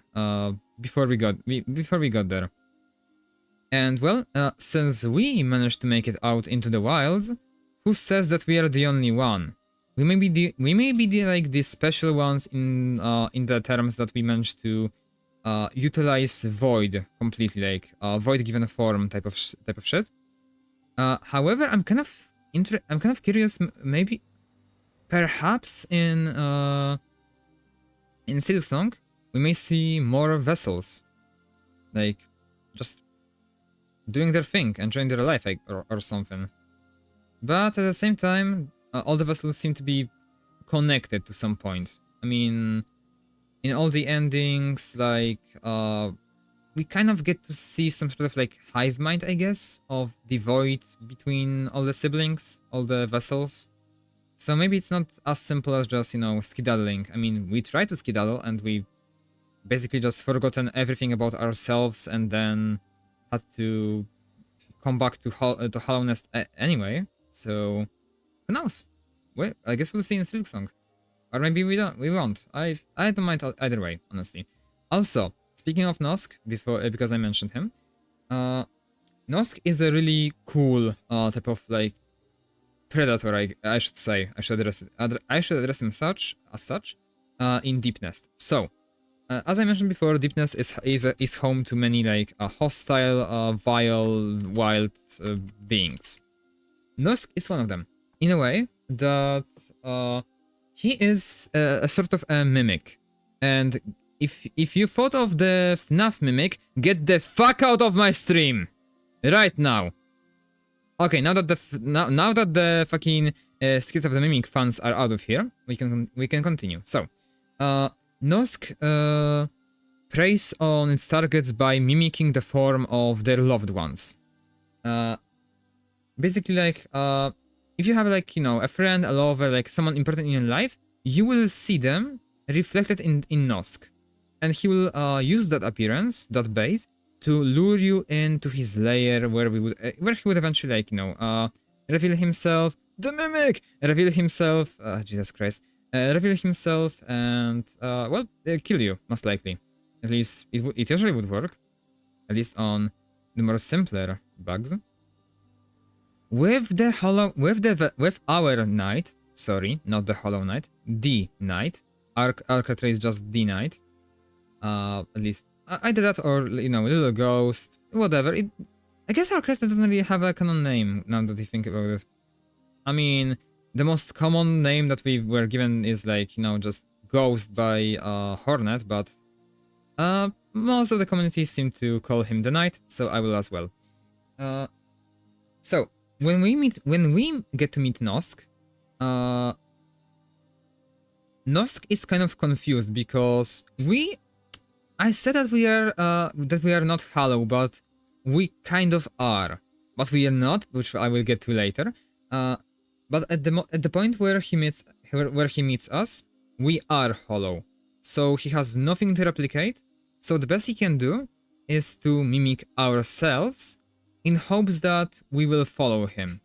before we got there. And well, since we managed to make it out into the wilds, who says that we are the only one? We may be the special ones in the terms that we managed to utilize void completely, like void given form type of shit. However, I'm kind of curious. Maybe, perhaps in Silksong, we may see more vessels, like just doing their thing, enjoying their life, or something. But at the same time, all the vessels seem to be connected to some point. I mean, in all the endings, like, we kind of get to see some sort of like hive mind, I guess, of the void between all the siblings, all the vessels. So maybe it's not as simple as just, you know, skedaddling. I mean, we try to skedaddle and we basically just forgotten everything about ourselves and then had to come back to Hallownest anyway. So who knows? Well, I guess we'll see in Silksong, or maybe we won't. I don't mind either way, honestly. Also, speaking of Nosk, because I mentioned him, Nosk is a really cool type of like predator. I should say. I should address him as such in Deepnest. So, as I mentioned before, Deepnest is home to many like hostile, vile, wild beings. Nosk is one of them, in a way that he is a sort of a mimic. And if you thought of the FNAF mimic, get the fuck out of my stream right now. Okay, now that the fucking Secret of the Mimic fans are out of here, we can continue. So, Nosk preys on its targets by mimicking the form of their loved ones. Basically, like, if you have, like, you know, a friend, a lover, like someone important in your life, you will see them reflected in Nosk, and he will use that appearance, that bait, to lure you into his lair, where he would eventually, like, you know, reveal himself, the mimic, reveal himself, Jesus Christ, reveal himself, and well, kill you, most likely. At least it usually would work, at least on the more simpler bugs. With our knight, sorry, not the Hollow Knight, the knight, our character is just denied. At least either that or, you know, little ghost, whatever. I guess our character doesn't really have a canon name now that you think about it. I mean, the most common name that we were given is like, you know, just Ghost by Hornet, but most of the community seem to call him the Knight, so I will as well. So when we get to meet Nosk, Nosk is kind of confused because I said that we are not Hallow, but we kind of are, but we are not, which I will get to later. But at the point where he meets us, we are Hollow, so he has nothing to replicate. So the best he can do is to mimic ourselves, in hopes that we will follow him,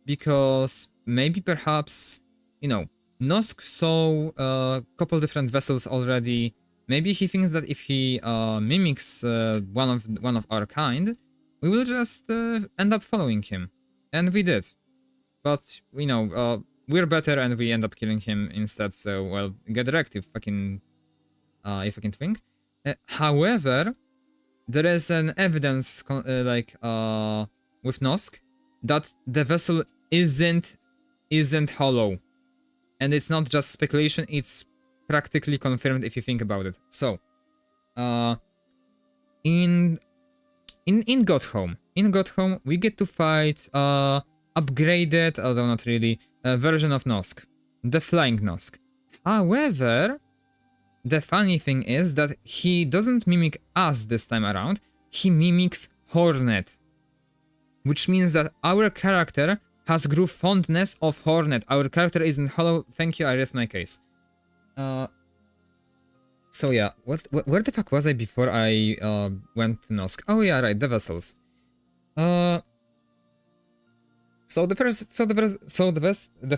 because maybe perhaps, you know, Nosk saw a couple different vessels already. Maybe he thinks that if he mimics one of our kind, we will just end up following him, and we did. But you know, we're better, and we end up killing him instead. So well, get wrecked, you fucking thing. However, there is an evidence with Nosk that the vessel isn't hollow, and it's not just speculation. It's practically confirmed if you think about it. So, in Godhome, we get to fight upgraded, although not really, version of Nosk, the Flying Nosk. However, the funny thing is that he doesn't mimic us this time around. He mimics Hornet, which means that our character has grew fondness of Hornet. Our character isn't hollow. Thank you, I rest my case. So yeah, where the fuck was I before I went to Nosk? Oh yeah, right, the vessels. So the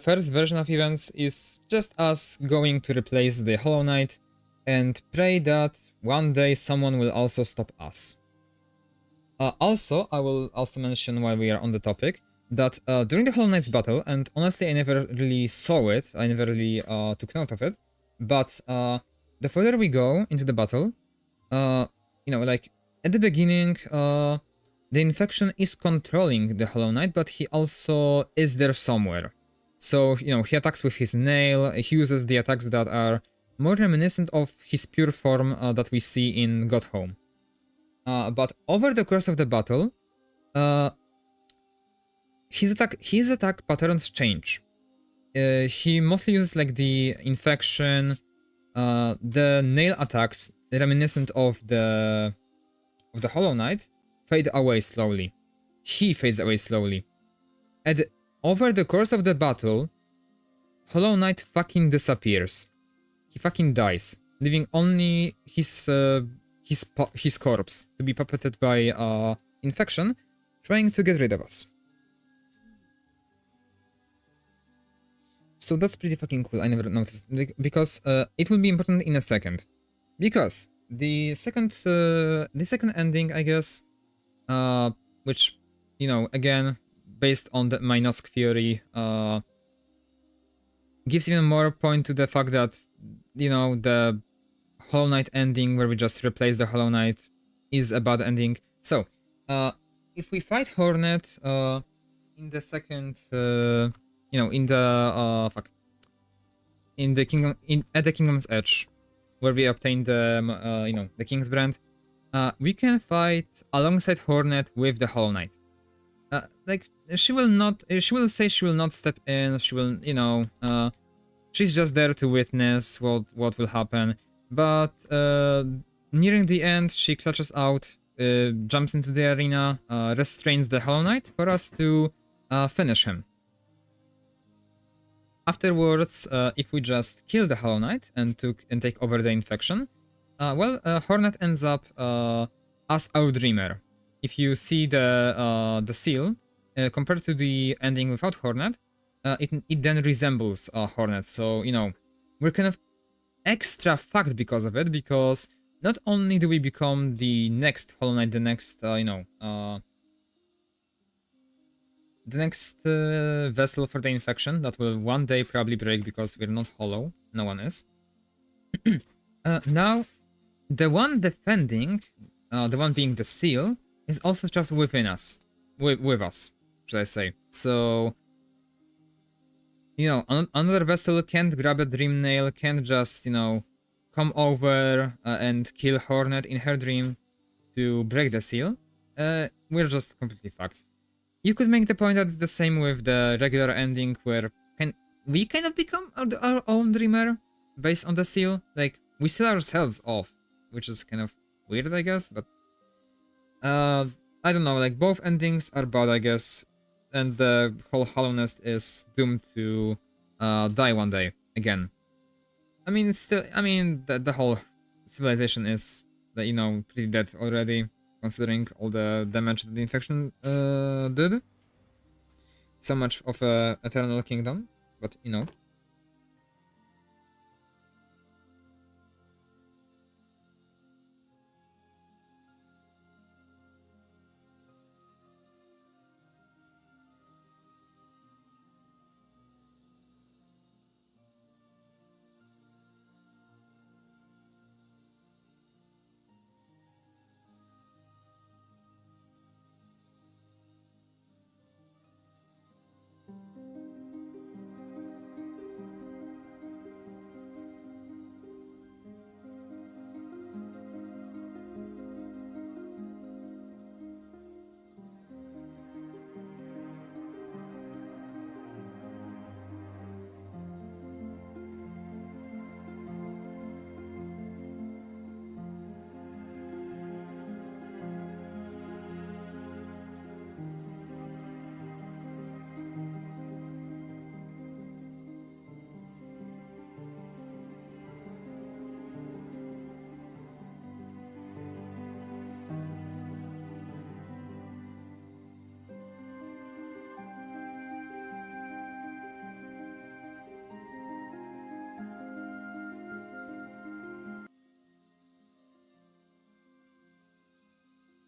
first version of events is just us going to replace the Hollow Knight and pray that one day someone will also stop us. Also, I will also mention while we are on the topic that during the Hollow Knight's battle, and honestly I never really saw it, I never really took note of it, but the further we go into the battle, you know, like at the beginning, the infection is controlling the Hollow Knight, but he also is there somewhere. So, you know, he attacks with his nail, he uses the attacks that are more reminiscent of his pure form that we see in Godhome. But over the course of the battle, his attack patterns change. He mostly uses like the infection, the nail attacks reminiscent of the Hollow Knight fade away slowly. He fades away slowly. And over the course of the battle, Hollow Knight fucking disappears. He fucking dies, leaving only his corpse to be puppeted by infection, trying to get rid of us. So that's pretty fucking cool. I never noticed, because it will be important in a second. Because the second ending, I guess, which, you know, again, based on my Nosk theory, gives even more point to the fact that, you know, the Hollow Knight ending where we just replace the Hollow Knight is a bad ending. So, if we fight Hornet in the second, you know, in the at the Kingdom's Edge, where we obtain the you know, the King's Brand, we can fight alongside Hornet with the Hollow Knight. Like, she will say she will not step in, she will, you know, she's just there to witness what will happen. But nearing the end, she clutches out, jumps into the arena, restrains the Hollow Knight for us to finish him. Afterwards, if we just kill the Hollow Knight and take over the infection, well, Hornet ends up as our Dreamer. If you see the seal, compared to the ending without Hornet, it then resembles Hornet. So, you know, we're kind of extra fucked because of it, because not only do we become the next Hollow Knight, the next, you know, the next vessel for the infection that will one day probably break because we're not hollow, no one is. Now, the one defending, the one being the seal, is also trapped within us. With us, should I say. So, another vessel can't grab a dream nail, can't just, come over and kill Hornet in her dream to break the seal. We're just completely fucked. You could make the point that it's the same with the regular ending, where we kind of become our own dreamer based on the seal. Like, we seal ourselves off, which is kind of weird, I guess, but I don't know, like, both endings are bad, I guess, and the whole Hallownest is doomed to die one day, again. I mean, it's still, the whole civilization is, pretty dead already, considering all the damage that the infection did. So much of a eternal kingdom, but,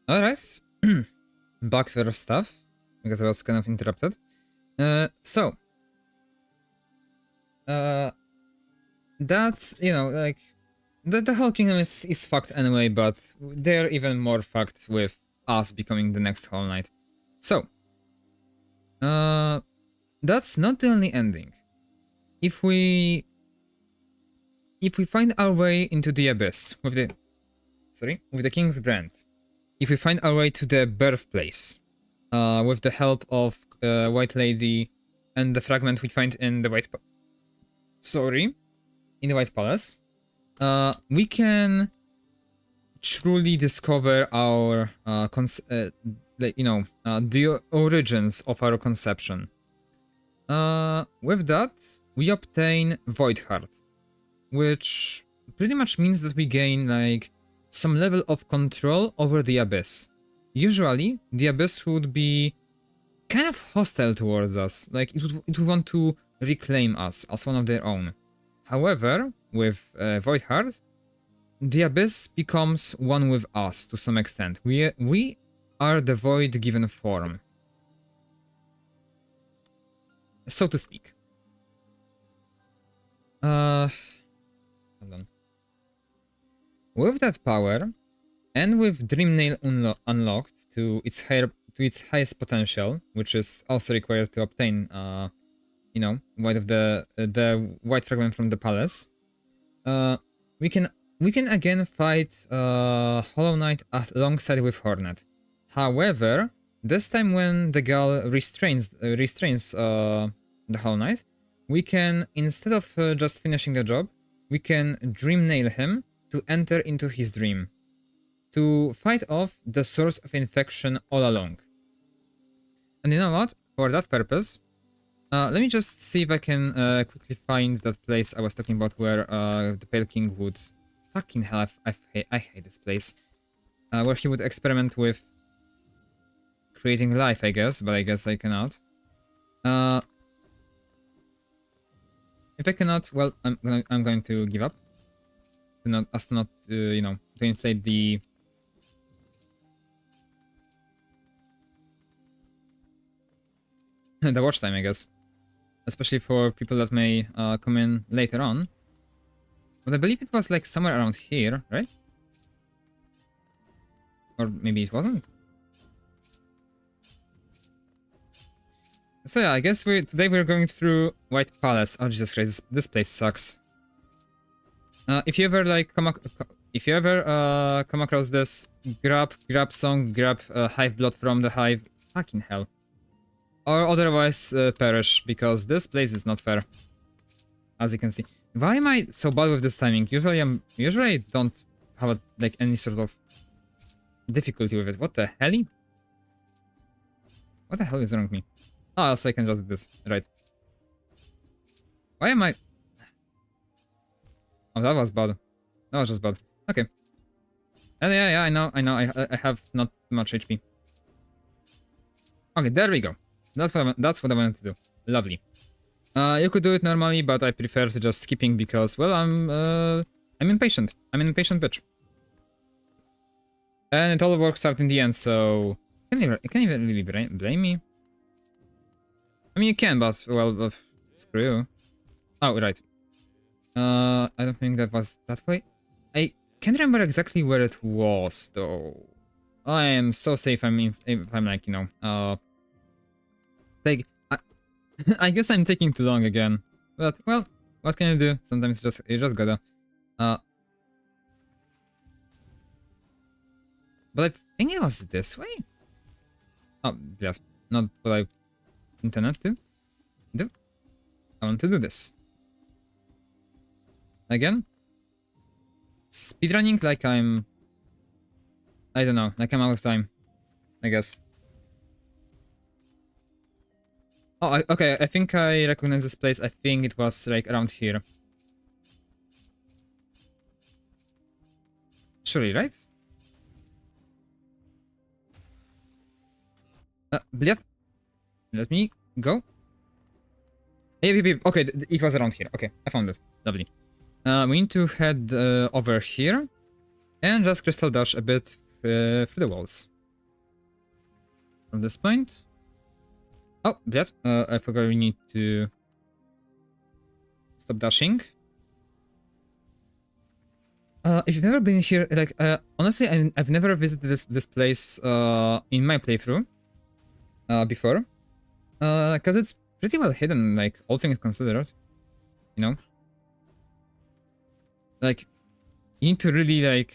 alright. Back to our stuff, because I was kind of interrupted. That's, like, the whole kingdom is fucked anyway, but they're even more fucked with us becoming the next Hollow Knight. So, that's not the only ending. If we find our way into the abyss with the King's Brand, if we find our way to the birthplace, with the help of White Lady and the fragment we find in the White Palace, we can truly discover our the origins of our conception. With that, we obtain Void Heart, which pretty much means that we gain, like, some level of control over the Abyss. Usually, the Abyss would be kind of hostile towards us, like, it would want to reclaim us as one of their own. However, with Void Heart, the Abyss becomes one with us to some extent. We are the Void given form, so to speak. Hold on. With that power, and with Dream Nail unlocked to its highest potential, which is also required to obtain, the white fragment from the palace, we can again fight Hollow Knight alongside with Hornet. However, this time when the Gal restrains the Hollow Knight, we can, instead of just finishing the job, we can Dream Nail him to enter into his dream, to fight off the source of infection all along. And you know what? For that purpose, let me just see if I can quickly find that place I was talking about where the Pale King would... Fucking hell, I hate this place. Where he would experiment with creating life, I guess, but I guess I cannot. If I cannot, well, I'm going to give up. To inflate the... the watch time, I guess. Especially for people that may come in later on. But I believe it was like somewhere around here, right? Or maybe it wasn't? So yeah, I guess today we're going through White Palace. Oh Jesus Christ, this place sucks. If you ever like come across this, grab song, grab hive blood from the hive. Fucking hell. Or otherwise perish, because this place is not fair. As you can see. Why am I so bad with this timing? Usually I don't have like any sort of difficulty with it. What the hell? What the hell is wrong with me? Oh, also I can just do this. Right. Why am I... Oh, that was bad. That was just bad. Okay. Yeah, I know. I have not much HP. Okay, there we go. That's what I wanted to do. Lovely. You could do it normally, but I prefer to just skipping because, well, I'm impatient. I'm an impatient bitch. And it all works out in the end, so... You can't even really blame me. I mean, you can, but, well, screw you. Oh, right. I don't think that was that way. I can't remember exactly where it was, though. I am so safe, if I'm like, you know, like, I guess I'm taking too long again. But, well, what can you do? Sometimes you just gotta. But I think it was this way? Oh, yes. Not what I intended to do. I want to do this. Again? Speedrunning like I'm... I don't know, like I'm out of time. I guess. Oh, okay, I think I recognize this place. I think it was like around here. Surely, right? Блядь. Let me go. Okay, it was around here. Okay, I found it. Lovely. We need to head over here and just crystal dash a bit through the walls. From this point. Oh, блядь. I forgot we need to stop dashing. If you've never been here, like, honestly, I've never visited this place in my playthrough before. Because it's pretty well hidden, like, all things considered. You know? Like, you need to really, like,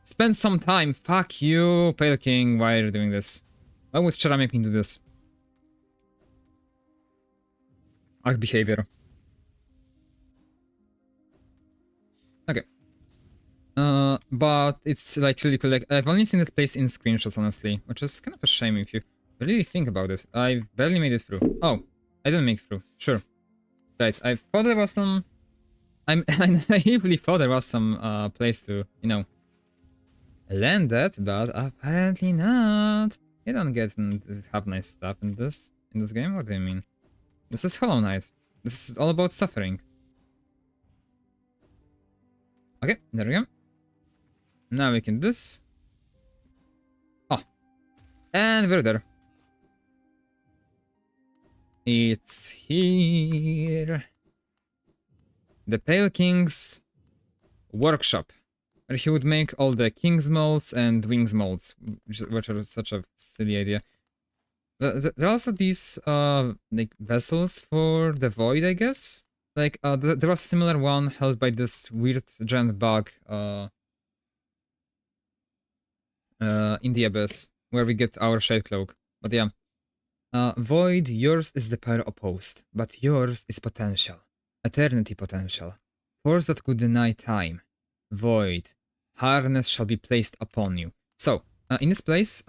spend some time. Fuck you, Pale King, why are you doing this? Why would Chara make me do this? Arc behavior. Okay. But it's, like, really cool. Like, I've only seen this place in screenshots, honestly, which is kind of a shame if you really think about it. I've barely made it through. Oh, I didn't make it through. Sure. Right, I thought there was some... I naively thought there was some place to, you know, land at, but apparently not. You don't get to have nice stuff in this game. What do you mean? This is Hollow Knight. This is all about suffering. Okay, there we go. Now we can do this. Oh, and we're there. It's here. The Pale King's workshop, where he would make all the King's molds and Wings molds, which are such a silly idea. There are also these like vessels for the Void, I guess. Like there was a similar one held by this weird giant bug in the Abyss, where we get our Shade Cloak. But yeah, Void, yours is the power opposed, but yours is potential. Eternity potential. Force that could deny time. Void. Harness shall be placed upon you. So, in this place,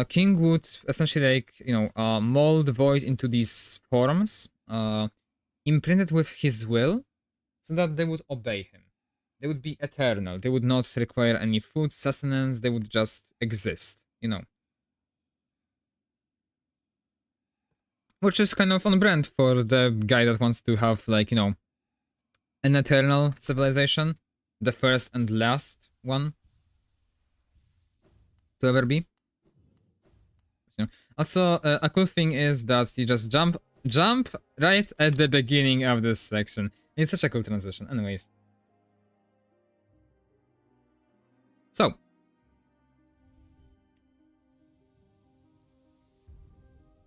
King would essentially, like, you know, mold Void into these forms, imprinted with his will, so that they would obey him. They would be eternal. They would not require any food, sustenance. They would just exist, you know. Which is kind of on brand for the guy that wants to have, like, you know, an eternal civilization. The first and last one to ever be. You know. Also, a cool thing is that you just jump right at the beginning of this section. It's such a cool transition. Anyways. So.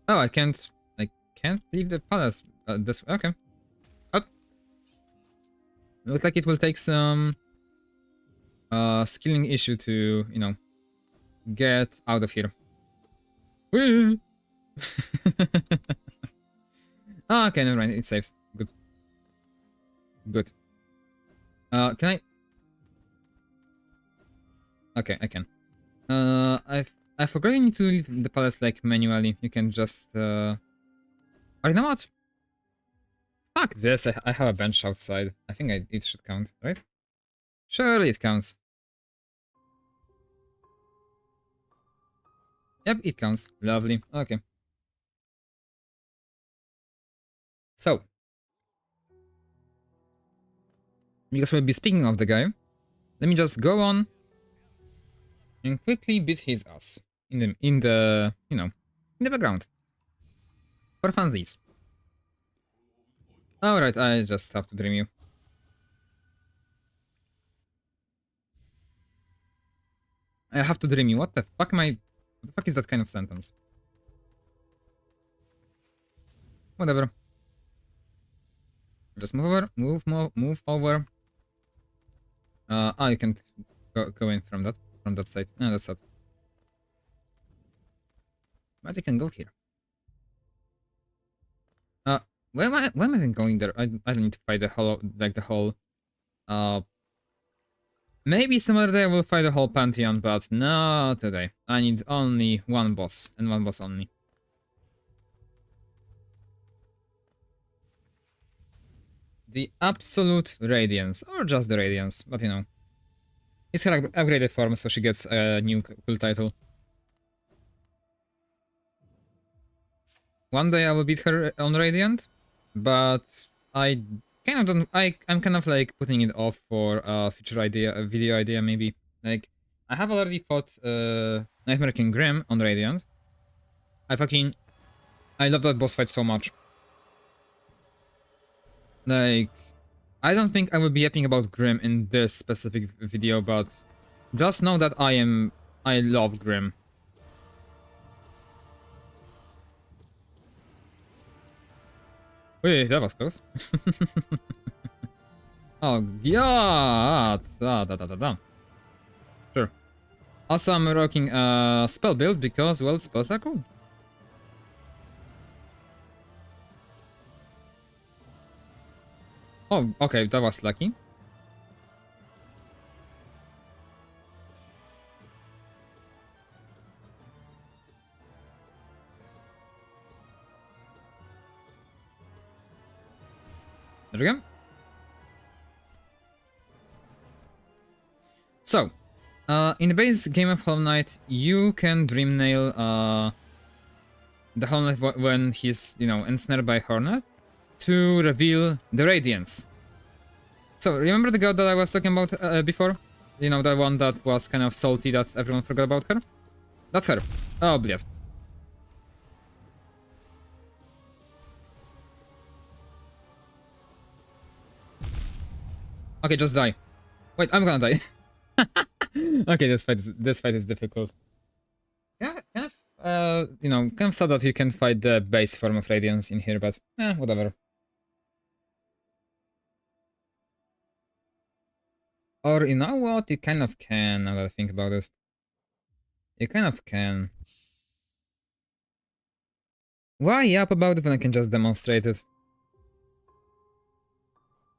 Oh, I can't leave the palace this way. Okay. Oh. Looks like it will take some skilling issue to, you know, get out of here. Whee! Oh, okay, never mind. It saves. Good. Good. Can I? Okay, I can. I forgot you need to leave the palace like manually. You can just Oh, you know what? Fuck this. I have a bench outside. I think it should count, right? Surely it counts. Yep, it counts. Lovely. Okay. So, because we'll be speaking of the guy, let me just go on and quickly beat his ass in the you know, in the background for funsies. All right, I just have to dream you. I have to dream you. What the fuck am I? What the fuck is that kind of sentence? Whatever. Just move over. Move over. You can go in from that side. No, that's sad. But you can go here. Where am I even going there? I don't need to fight the whole maybe some other day I will fight the whole pantheon, but not today. I need only one boss, and one boss only. The absolute radiance, or just the radiance, but you know. It's her upgraded form, so she gets a new cool title. One day I will beat her on Radiant, but I kind of don't. I'm kind of like putting it off for a future idea, a video idea maybe. Like I have already fought Nightmare King Grim on Radiant. I love that boss fight so much. Like I don't think I will be yapping about Grim in this specific video, but just know that I love Grim. Wait, that was close. Oh, yeah! Sure. Also, I'm rocking a spell build because, well, spells are cool. Oh, okay, that was lucky. There we go. So, in the base game of Hollow Knight, you can Dream Nail the Hollow Knight when he's, you know, ensnared by Hornet to reveal the Radiance. So, remember the god that I was talking about before? You know, the one that was kind of salty that everyone forgot about her? That's her. Oh, блядь. Okay, just die. Wait, I'm gonna die. Okay, this fight is difficult. Yeah, kind of, you know, kind of sad that you can fight the base form of Radiance in here, but whatever. Or you know what? You kind of can. Now that I think about it, you kind of can. Why yap about it when I can just demonstrate it?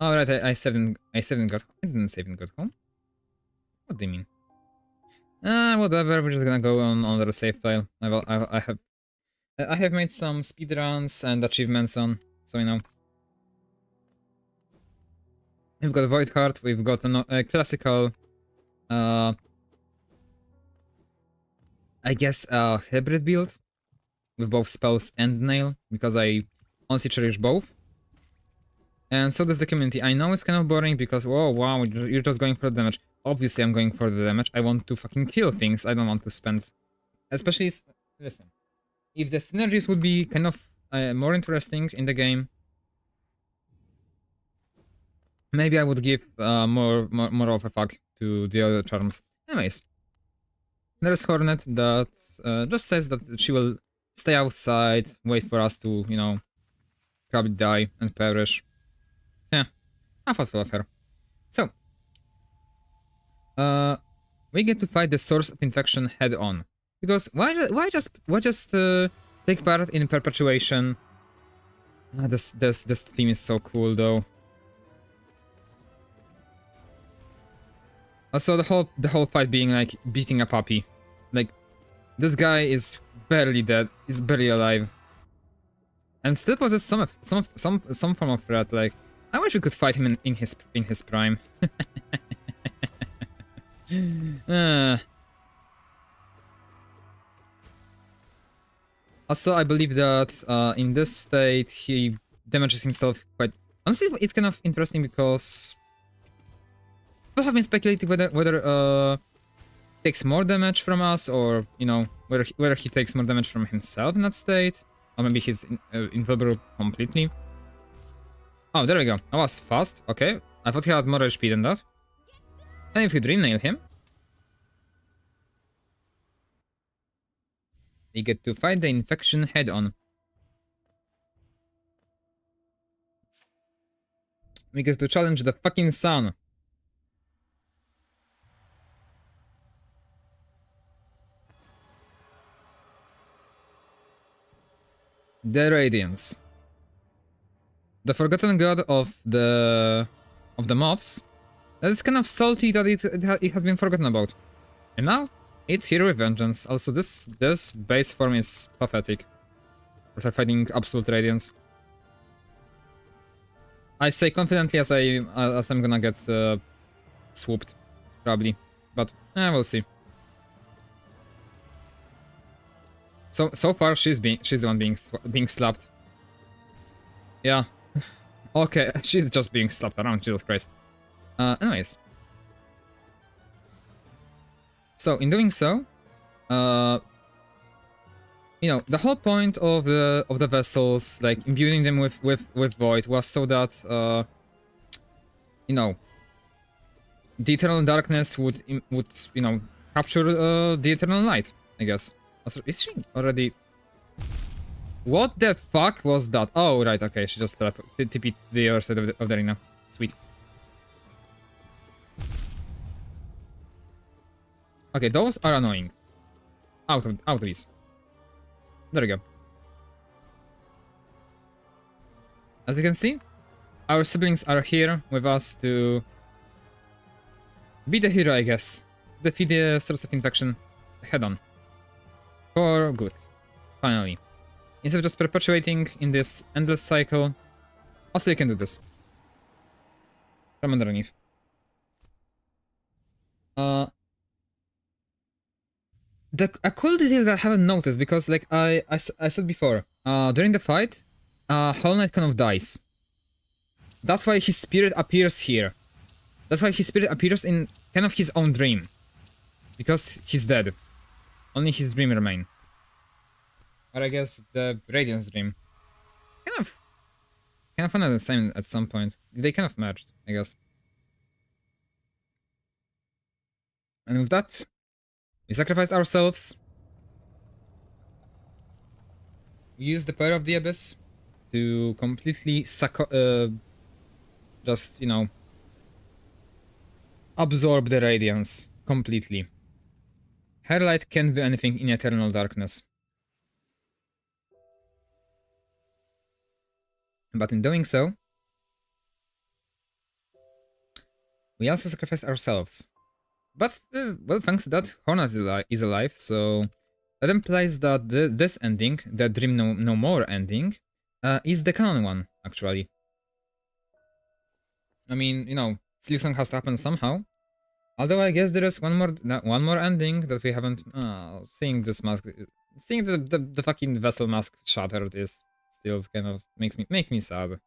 Oh right, I saved and got home. I didn't save and got home. What do you mean? Whatever. We're just gonna go on the save file. I have made some speedruns and achievements on, so you know. We've got Void Heart. We've got a classical, I guess a hybrid build with both spells and nail because I honestly cherish both. And so does the community. I know it's kind of boring because, whoa, wow, you're just going for the damage. Obviously, I'm going for the damage. I want to fucking kill things. I don't want to spend... Especially... Listen. If the synergies would be kind of more interesting in the game, maybe I would give more of a fuck to the other charms. Anyways, there's Hornet that just says that she will stay outside, wait for us to, you know, probably die and perish. Yeah, how thoughtful of her. So, we get to fight the source of infection head on. Because why just take part in perpetuation? This theme is so cool though. Also, the whole fight being like beating a puppy, like this guy is barely dead, is barely alive, and still poses some form of threat. Like, I wish we could fight him in his prime. Also, I believe that in this state he damages himself quite. Honestly, it's kind of interesting because people have been speculating whether he takes more damage from us, or you know, whether he takes more damage from himself in that state, or maybe he's invulnerable completely. Oh, there we go. I was fast. Okay, I thought he had more HP than that. And if you dream nail him, we get to fight the infection head on. We get to challenge the fucking sun. The Radiance. The forgotten god of the moths. That is kind of salty that it has been forgotten about. And now, it's here with vengeance. Also, this base form is pathetic. After fighting Absolute Radiance. I say confidently as I'm gonna get swooped, probably. But, we'll see. So far, she's the one being slapped. Yeah. Okay, she's just being slapped around, Jesus Christ. Anyways. So, in doing so, you know, the whole point of the vessels, like imbuing them with void, was so that you know, the eternal darkness would you know, capture the eternal light, I guess. Also, is she already? What the fuck was that? Oh, right, okay, she just TP'd the other side of the arena. Sweet. Okay, those are annoying. Out of these. There we go. As you can see, our siblings are here with us to be the hero, I guess. Defeat the source of infection head on. For good. Finally. Instead of just perpetuating in this endless cycle. Also, you can do this. From underneath. A cool detail that I haven't noticed, because like I said before, during the fight, Hollow Knight kind of dies. That's why his spirit appears here. That's why his spirit appears in kind of his own dream. Because he's dead. Only his dream remains. Or I guess the Radiance dream. Kind of fun at the same at some point. They kind of merged, I guess. And with that, we sacrificed ourselves. We used the power of the Abyss to completely just, you know, absorb the Radiance completely. Her light can't do anything in eternal darkness. But in doing so, we also sacrificed ourselves. But, well, thanks to that, Hornet is alive, so that implies that this ending, the Dream No More ending, is the canon one, actually. I mean, you know, Silksong has to happen somehow. Although I guess there is one more ending that we haven't. Seeing this mask, seeing the fucking vessel mask shattered is still kind of makes me sad.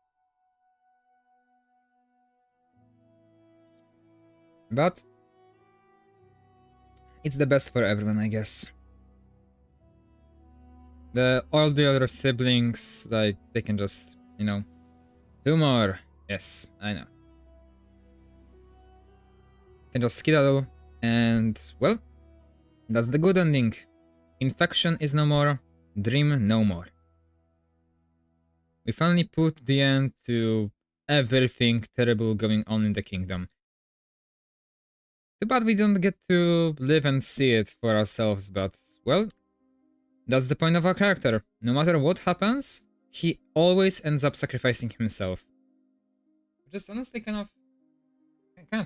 But it's the best for everyone, I guess. All the other siblings, like, they can just, you know, do more. Yes, I know. Can just skedaddle And, well, that's the good ending. Infection is no more, dream no more. We finally put the end to everything terrible going on in the kingdom. Too bad we don't get to live and see it for ourselves, but, well, that's the point of our character. No matter what happens, he always ends up sacrificing himself. Which is honestly kind of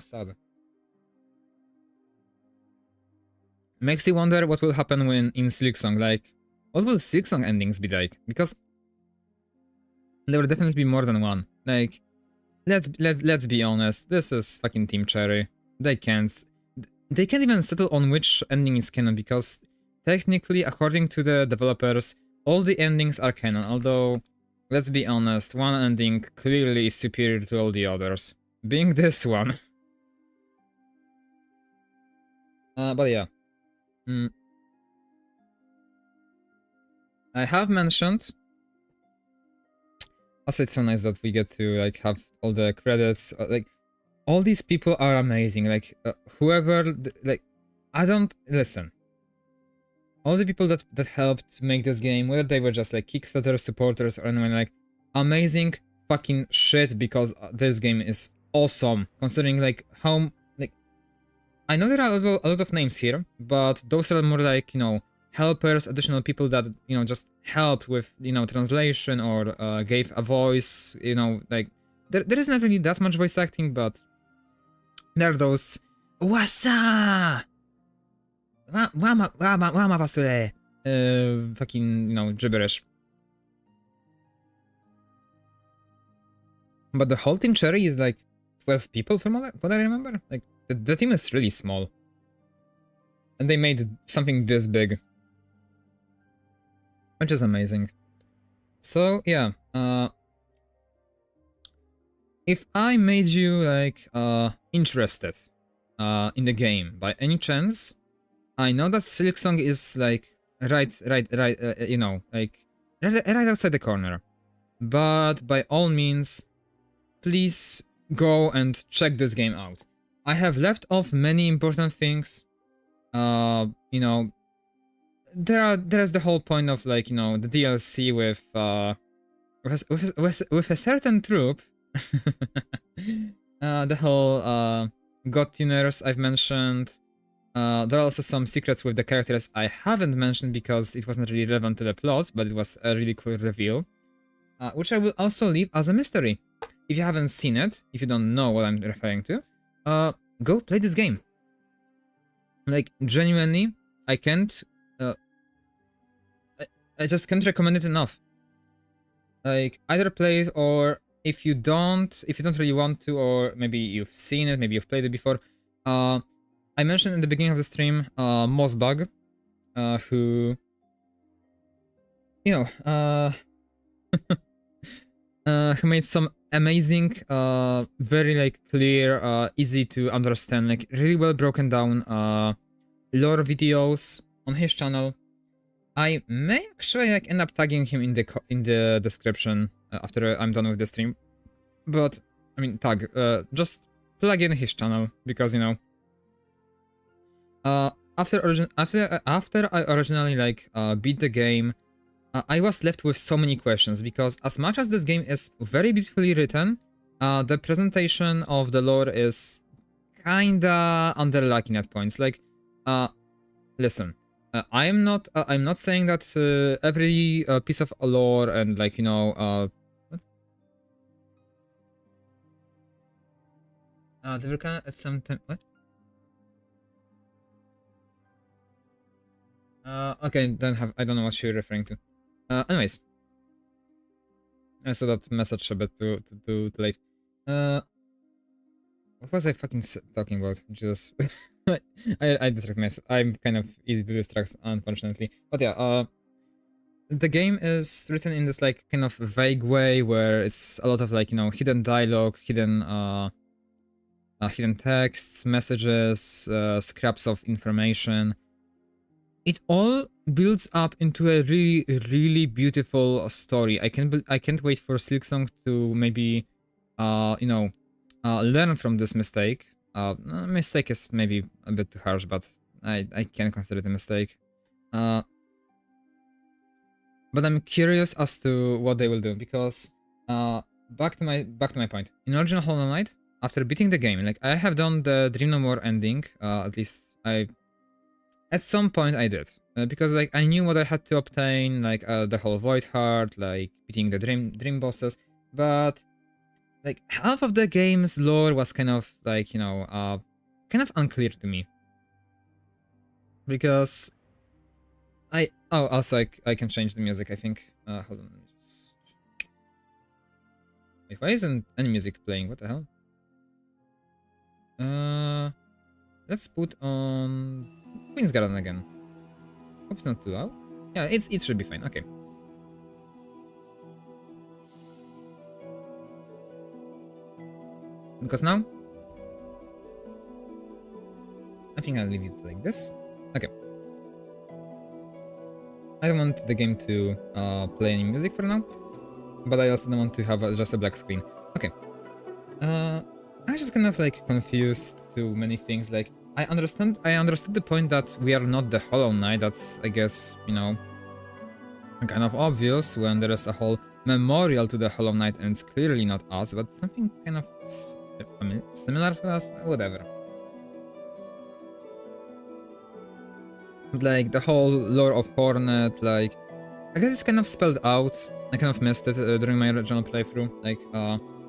sad. Makes you wonder what will happen when in Silksong, like, what will Silksong endings be like? Because there will definitely be more than one. Like, let's be honest, this is fucking Team Cherry. They can't even settle on which ending is canon, because technically, according to the developers, all the endings are canon, although, let's be honest, one ending clearly is superior to all the others, being this one. But yeah. I have mentioned... Also, it's so nice that we get to, like, have all the credits, like, all these people are amazing, like, whoever, like, I don't... Listen. All the people that helped make this game, whether they were just, like, Kickstarter supporters or anyone, like, amazing fucking shit, because this game is awesome, considering, like, how... Like, I know there are a lot of names here, but those are more like, you know, helpers, additional people that, you know, just helped with, you know, translation or gave a voice, you know, like, there isn't really that much voice acting, but there are those Wasa! Wama wasure! Fucking, you know, gibberish. But the whole Team Cherry is like 12 people from what I remember. Like, the team is really small. And they made something this big. Which is amazing. So, yeah. If I made you, like, interested in the game by any chance, I know that Silksong is, like, right, you know, like, right outside the corner. But by all means, please go and check this game out. I have left off many important things. You know, there's the whole point of, like, you know, the DLC with a certain troop. The whole god tuners I've mentioned. There are also some secrets with the characters I haven't mentioned because it wasn't really relevant to the plot, but it was a really cool reveal, which I will also leave as a mystery. If you haven't seen it, if you don't know what I'm referring to, go play this game. Like, genuinely, I can't... I just can't recommend it enough. Like, either play it, or if you don't really want to, or maybe you've seen it, maybe you've played it before. I mentioned in the beginning of the stream, Mossbug, who... You know, who made some amazing, very, like, clear, easy to understand, like, really well broken down, lore videos on his channel. I may actually, like, end up tagging him in the description after I'm done with the stream. But, I mean, just plug in his channel, because, you know, after I originally, like, beat the game, I was left with so many questions, because as much as this game is very beautifully written, the presentation of the lore is kinda underlacking at points. Like, listen, I'm not saying that every piece of lore and, like, you know, what? They were kind of at some time. What? Okay, I don't know what you're referring to. Anyways, I saw that message a bit too late. What was I fucking talking about? Jesus. I distract myself. I'm kind of easy to distract, unfortunately. But yeah, the game is written in this, like, kind of vague way, where it's a lot of, like, you know, hidden dialogue, hidden texts, messages, scraps of information. It all builds up into a really, really beautiful story. I can't wait for Silksong to maybe, you know, learn from this mistake Mistake is maybe a bit too harsh, but I can consider it a mistake. But I'm curious as to what they will do, because back to my point. In original Hollow Knight, after beating the game, like I have done the Dream No More ending. At least at some point I did, because like I knew what I had to obtain, like the whole Void Heart, like beating the dream bosses, but like half of the game's lore was kind of like, you know, kind of unclear to me, because also I can change the music, I think. Hold on, let me just check. Wait, why isn't any music playing? What the hell? Let's put on Queen's Garden again. Hope it's not too loud. Yeah, it should be fine. Okay. Because now I think I'll leave it like this. Okay. I don't want the game to play any music for now, but I also don't want to have just a black screen. Okay. I'm just kind of like confused to many things. Like I understood the point that we are not the Hollow Knight. That's, I guess, you know, kind of obvious when there is a whole memorial to the Hollow Knight and it's clearly not us, but something kind of similar to us, whatever. Like the whole lore of Hornet, like I guess it's kind of spelled out. I kind of missed it during my original playthrough. Like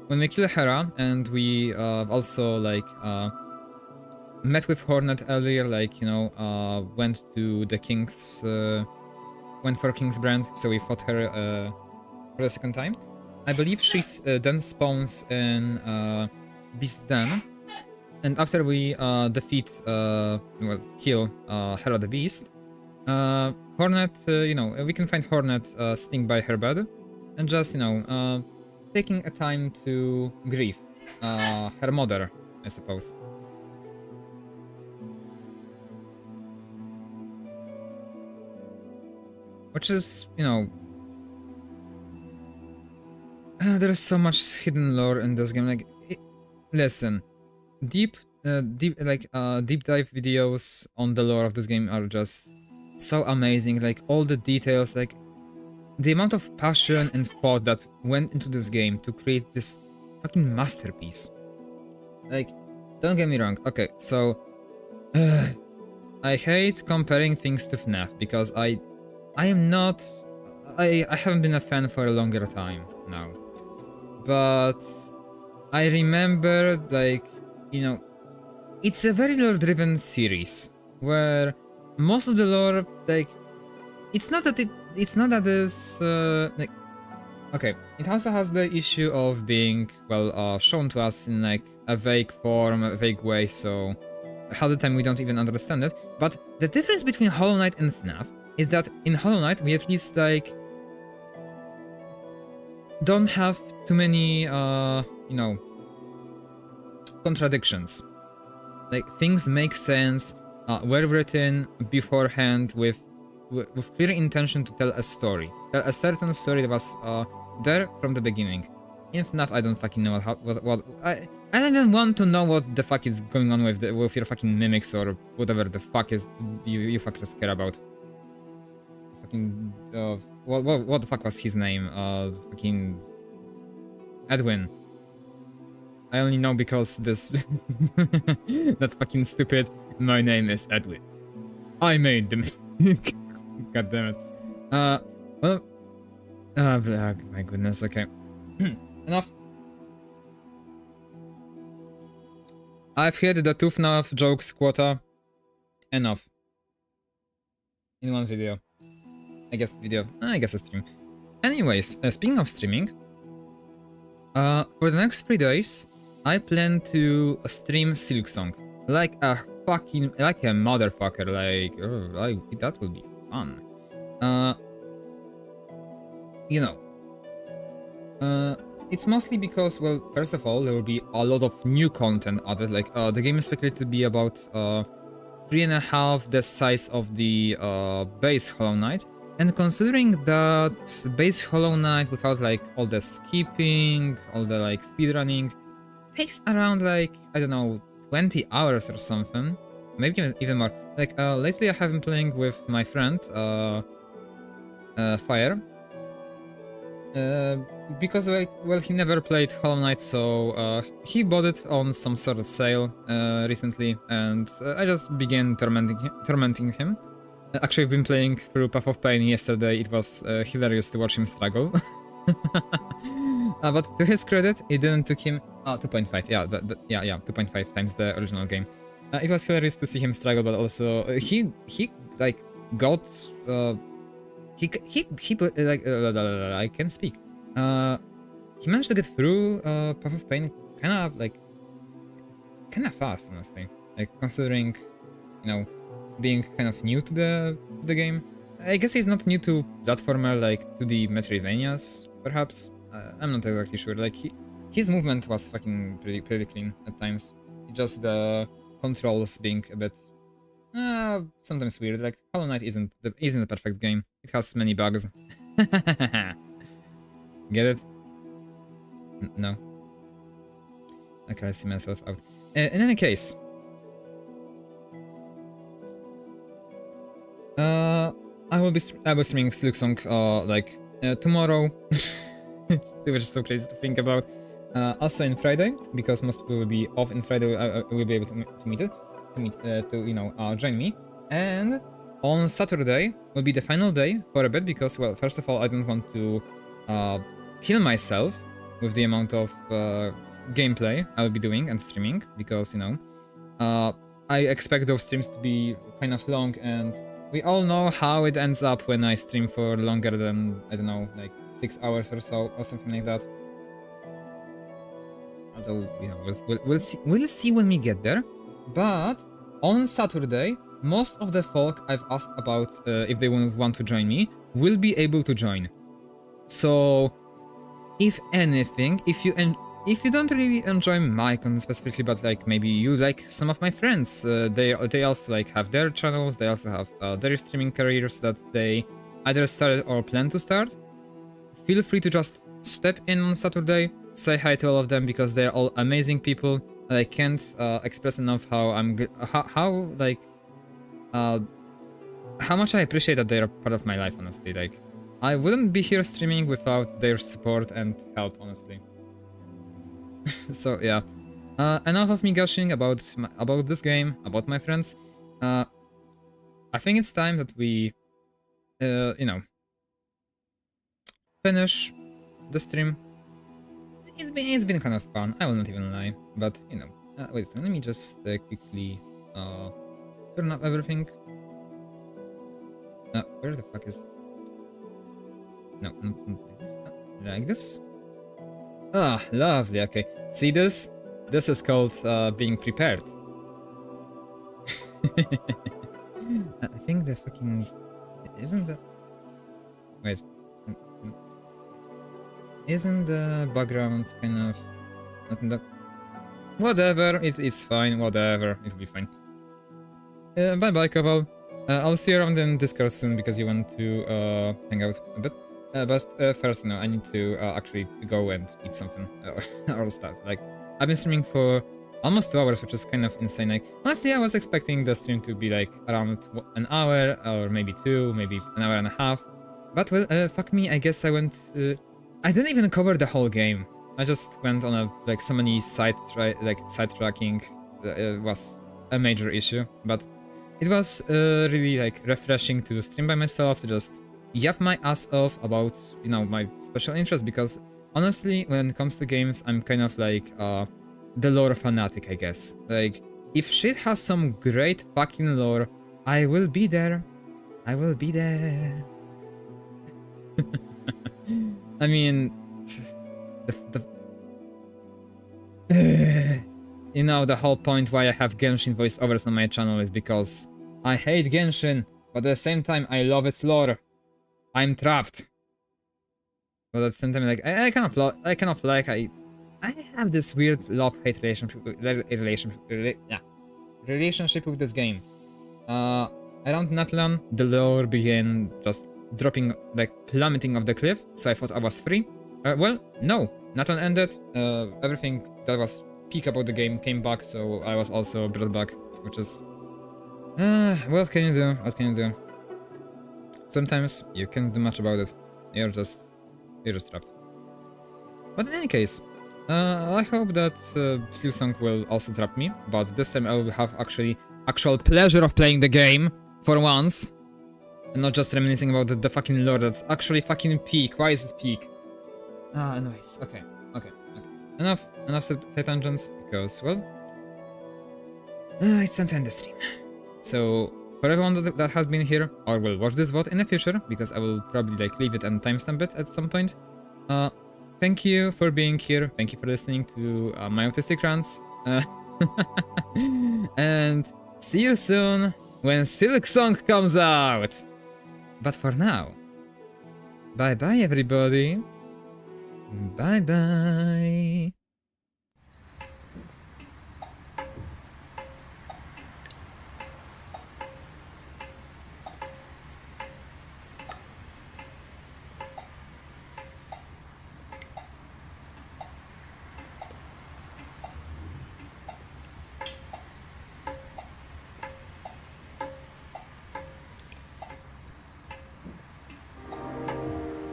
when we kill Hera, and we also like met with Hornet earlier, like, you know, went to the King's, went for King's Brand, so we fought her for the second time. I believe she's then spawns in Beast's Den, and after we defeat, well, kill Hera the Beast, Hornet, you know, we can find Hornet sitting by her bed, and just, you know, taking a time to grieve her mother, I suppose. Which is, you know, there is so much hidden lore in this game. Like, listen, deep dive videos on the lore of this game are just so amazing. Like all the details, like the amount of passion and thought that went into this game to create this fucking masterpiece. Like, don't get me wrong. Okay, so I hate comparing things to FNAF because I haven't been a fan for a longer time now. But I remember, like, you know, it's a very lore-driven series where most of the lore, like, it's not that it's like, okay, it also has the issue of being, well, shown to us in like a vague form, a vague way, so half the time we don't even understand it. But the difference between Hollow Knight and FNAF is that in Hollow Knight we at least like don't have too many you know, contradictions. Like things make sense, were written beforehand with clear intention to tell a story, tell a certain story that was there from the beginning. In FNAF, I don't fucking know what I don't even want to know what the fuck is going on with your fucking mimics or whatever the fuck is you fuckers care about. Fucking what the fuck was his name? Fucking Edwin. I only know because this that fucking stupid. My name is Edwin. I made them. God damn it. Well. My goodness. Okay. Enough. I've hit the 2 FNAF jokes quota. Enough. In one video. I guess a stream. Anyways, speaking of streaming, for the next 3 days, I plan to stream Silksong. Like a motherfucker, like, that will be fun. You know, it's mostly because, well, first of all, there will be a lot of new content added. Like, the game is speculated to be about 3.5 the size of the base Hollow Knight. And considering that base Hollow Knight without like all the skipping, all the like speedrunning, takes around like, I don't know, 20 hours or something. Maybe even more. Like, lately I have been playing with my friend, Fire. Because, like, well, he never played Hollow Knight, so he bought it on some sort of sale recently, and I just began tormenting him. Actually, I've been playing through Path of Pain yesterday. It was hilarious to watch him struggle. But to his credit, it didn't took him 2.5. Yeah, yeah, 2.5 times the original game. It was hilarious to see him struggle, but also he like got I can't speak. He managed to get through Path of Pain kind of fast, honestly. Like, considering, you know, being kind of new to the game. I guess he's not new to platformer like 2D Metroidvanias, perhaps. I'm not exactly sure. Like, his movement was fucking pretty clean at times. Just the controls being a bit sometimes weird. Like, Hollow Knight isn't a perfect game. It has many bugs. Get it? No. Okay, I see myself out. In any case, I will be streaming Silksong like tomorrow, which is so crazy to think about. Also in Friday, because most people will be off in Friday. I will be able to join me. And on Saturday will be the final day for a bit, because, well, first of all, I don't want to kill myself with the amount of gameplay I will be doing and streaming, because, you know, I expect those streams to be kind of long, and we all know how it ends up when I stream for longer than, I don't know, like 6 hours or so, or something like that. Although, you know, we'll see when we get there. But on Saturday, most of the folk I've asked about if they want to join me will be able to join. So, if anything, if you don't really enjoy my content specifically, but like maybe you like some of my friends, they also like have their channels, they also have their streaming careers that they either started or plan to start, feel free to just step in on Saturday, say hi to all of them, because they're all amazing people. I can't express enough how how much I appreciate that they're part of my life, honestly. Like, I wouldn't be here streaming without their support and help, honestly. So yeah, enough of me gushing about this game, about my friends. I think it's time that we, you know, finish the stream. It's been kind of fun. I will not even lie, but you know, wait a second, let me just quickly turn up everything. Where the fuck is? No, not like this. Like this. Ah, lovely. Okay, see this? This is called being prepared. I think the fucking isn't the. Wait. Isn't the background kind of not in the... Whatever, it's fine, whatever, it'll be fine. Bye bye, couple. I'll see you around in Discord soon, because you want to hang out a bit. But first, you know, I need to actually go and eat something or stuff. Like, I've been streaming for almost 2 hours, which is kind of insane. Like, honestly, I was expecting the stream to be like around an hour, or maybe 2, maybe an hour and a half. But well, fuck me, I guess I went... I didn't even cover the whole game. I just went on a like so many sidetracking. It was a major issue, but it was really like refreshing to stream by myself, to just yap my ass off about, you know, my special interest, because honestly, when it comes to games, I'm kind of like the lore fanatic, I guess. Like, if shit has some great fucking lore, I will be there. I will be there. I mean, you know, the whole point why I have Genshin voiceovers on my channel is because I hate Genshin, but at the same time I love its lore. I'm trapped. But at the same time, like, I have this weird love-hate relationship with this game. Around Natlan, the lore began just dropping, like, plummeting off the cliff, so I thought I was free. Well, no. Natlan ended, everything that was peak about the game came back, so I was also brought back, which is... what can you do? What can you do? Sometimes you can't do much about it. You're just trapped. But in any case, I hope that Silksong will also trap me, but this time I will have actual pleasure of playing the game for once, and not just reminiscing about the fucking lore that's actually fucking peak. Why is it peak? Anyways, okay. Enough side tangents, because, well, it's time to end the stream. So, for everyone that has been here, or will watch this VOD in the future, because I will probably like leave it and timestamp it at some point, thank you for being here, thank you for listening to my autistic rants, and see you soon when Silksong comes out! But for now, bye bye everybody, bye bye!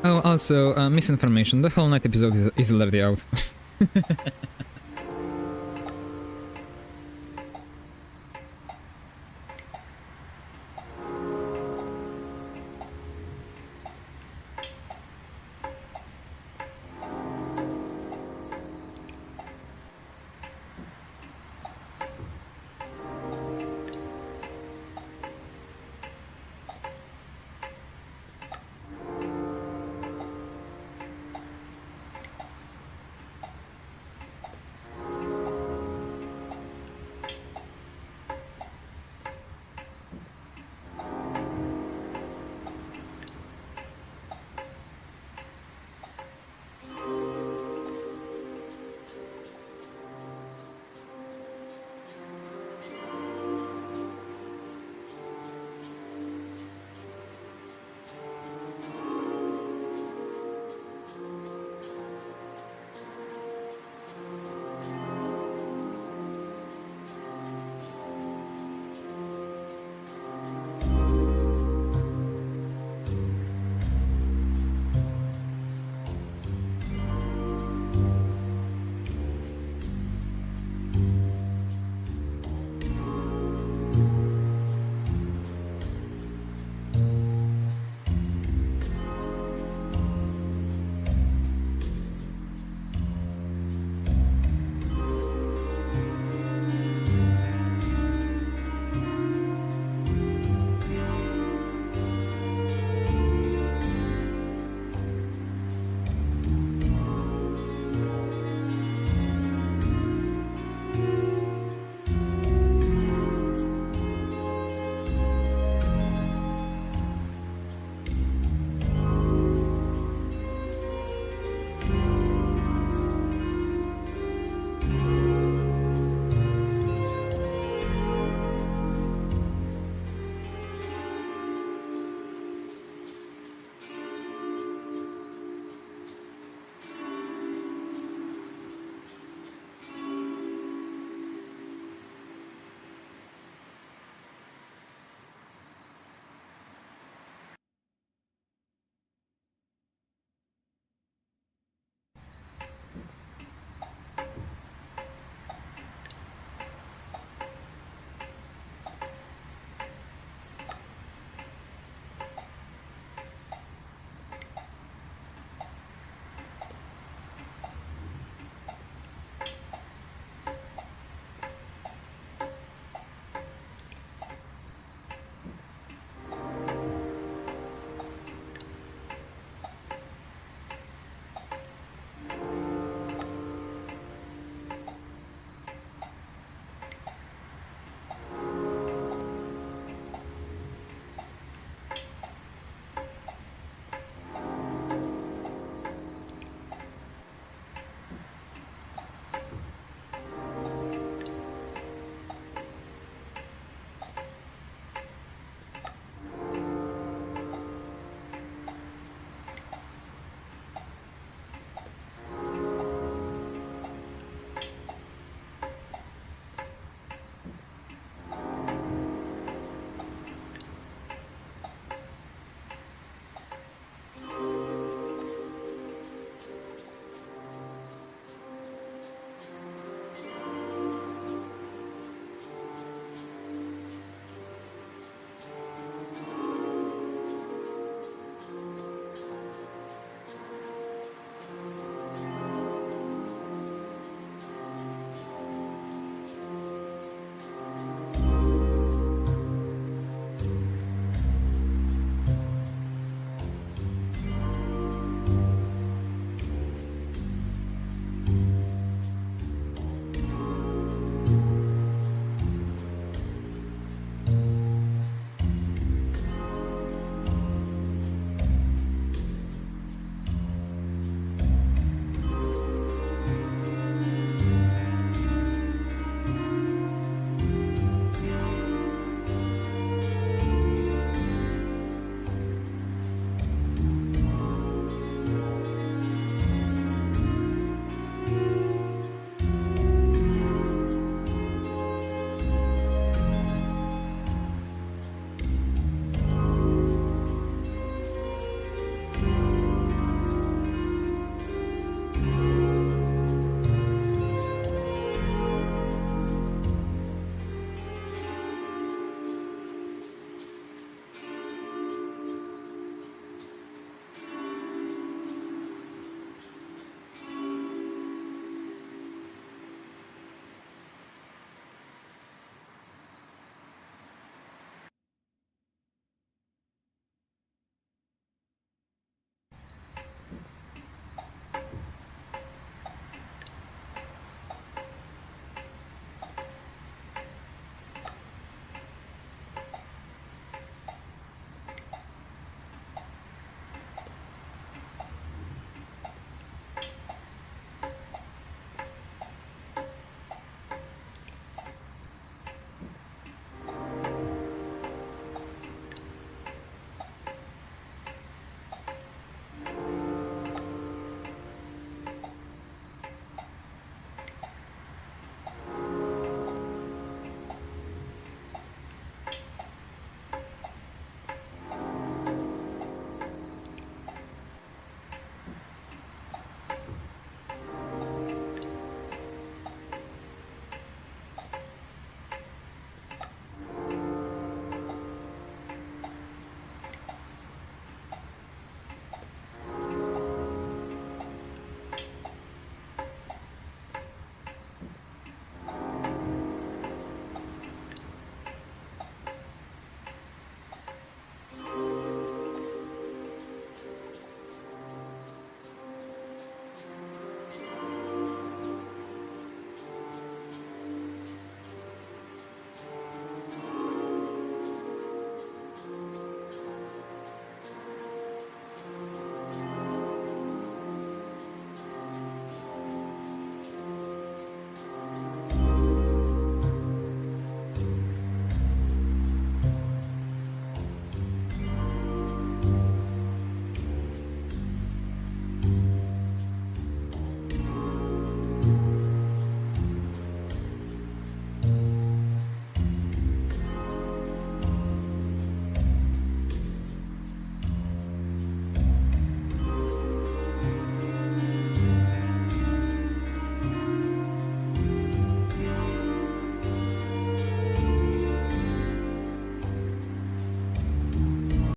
Oh, also, misinformation, the Hollow Knight episode is already out.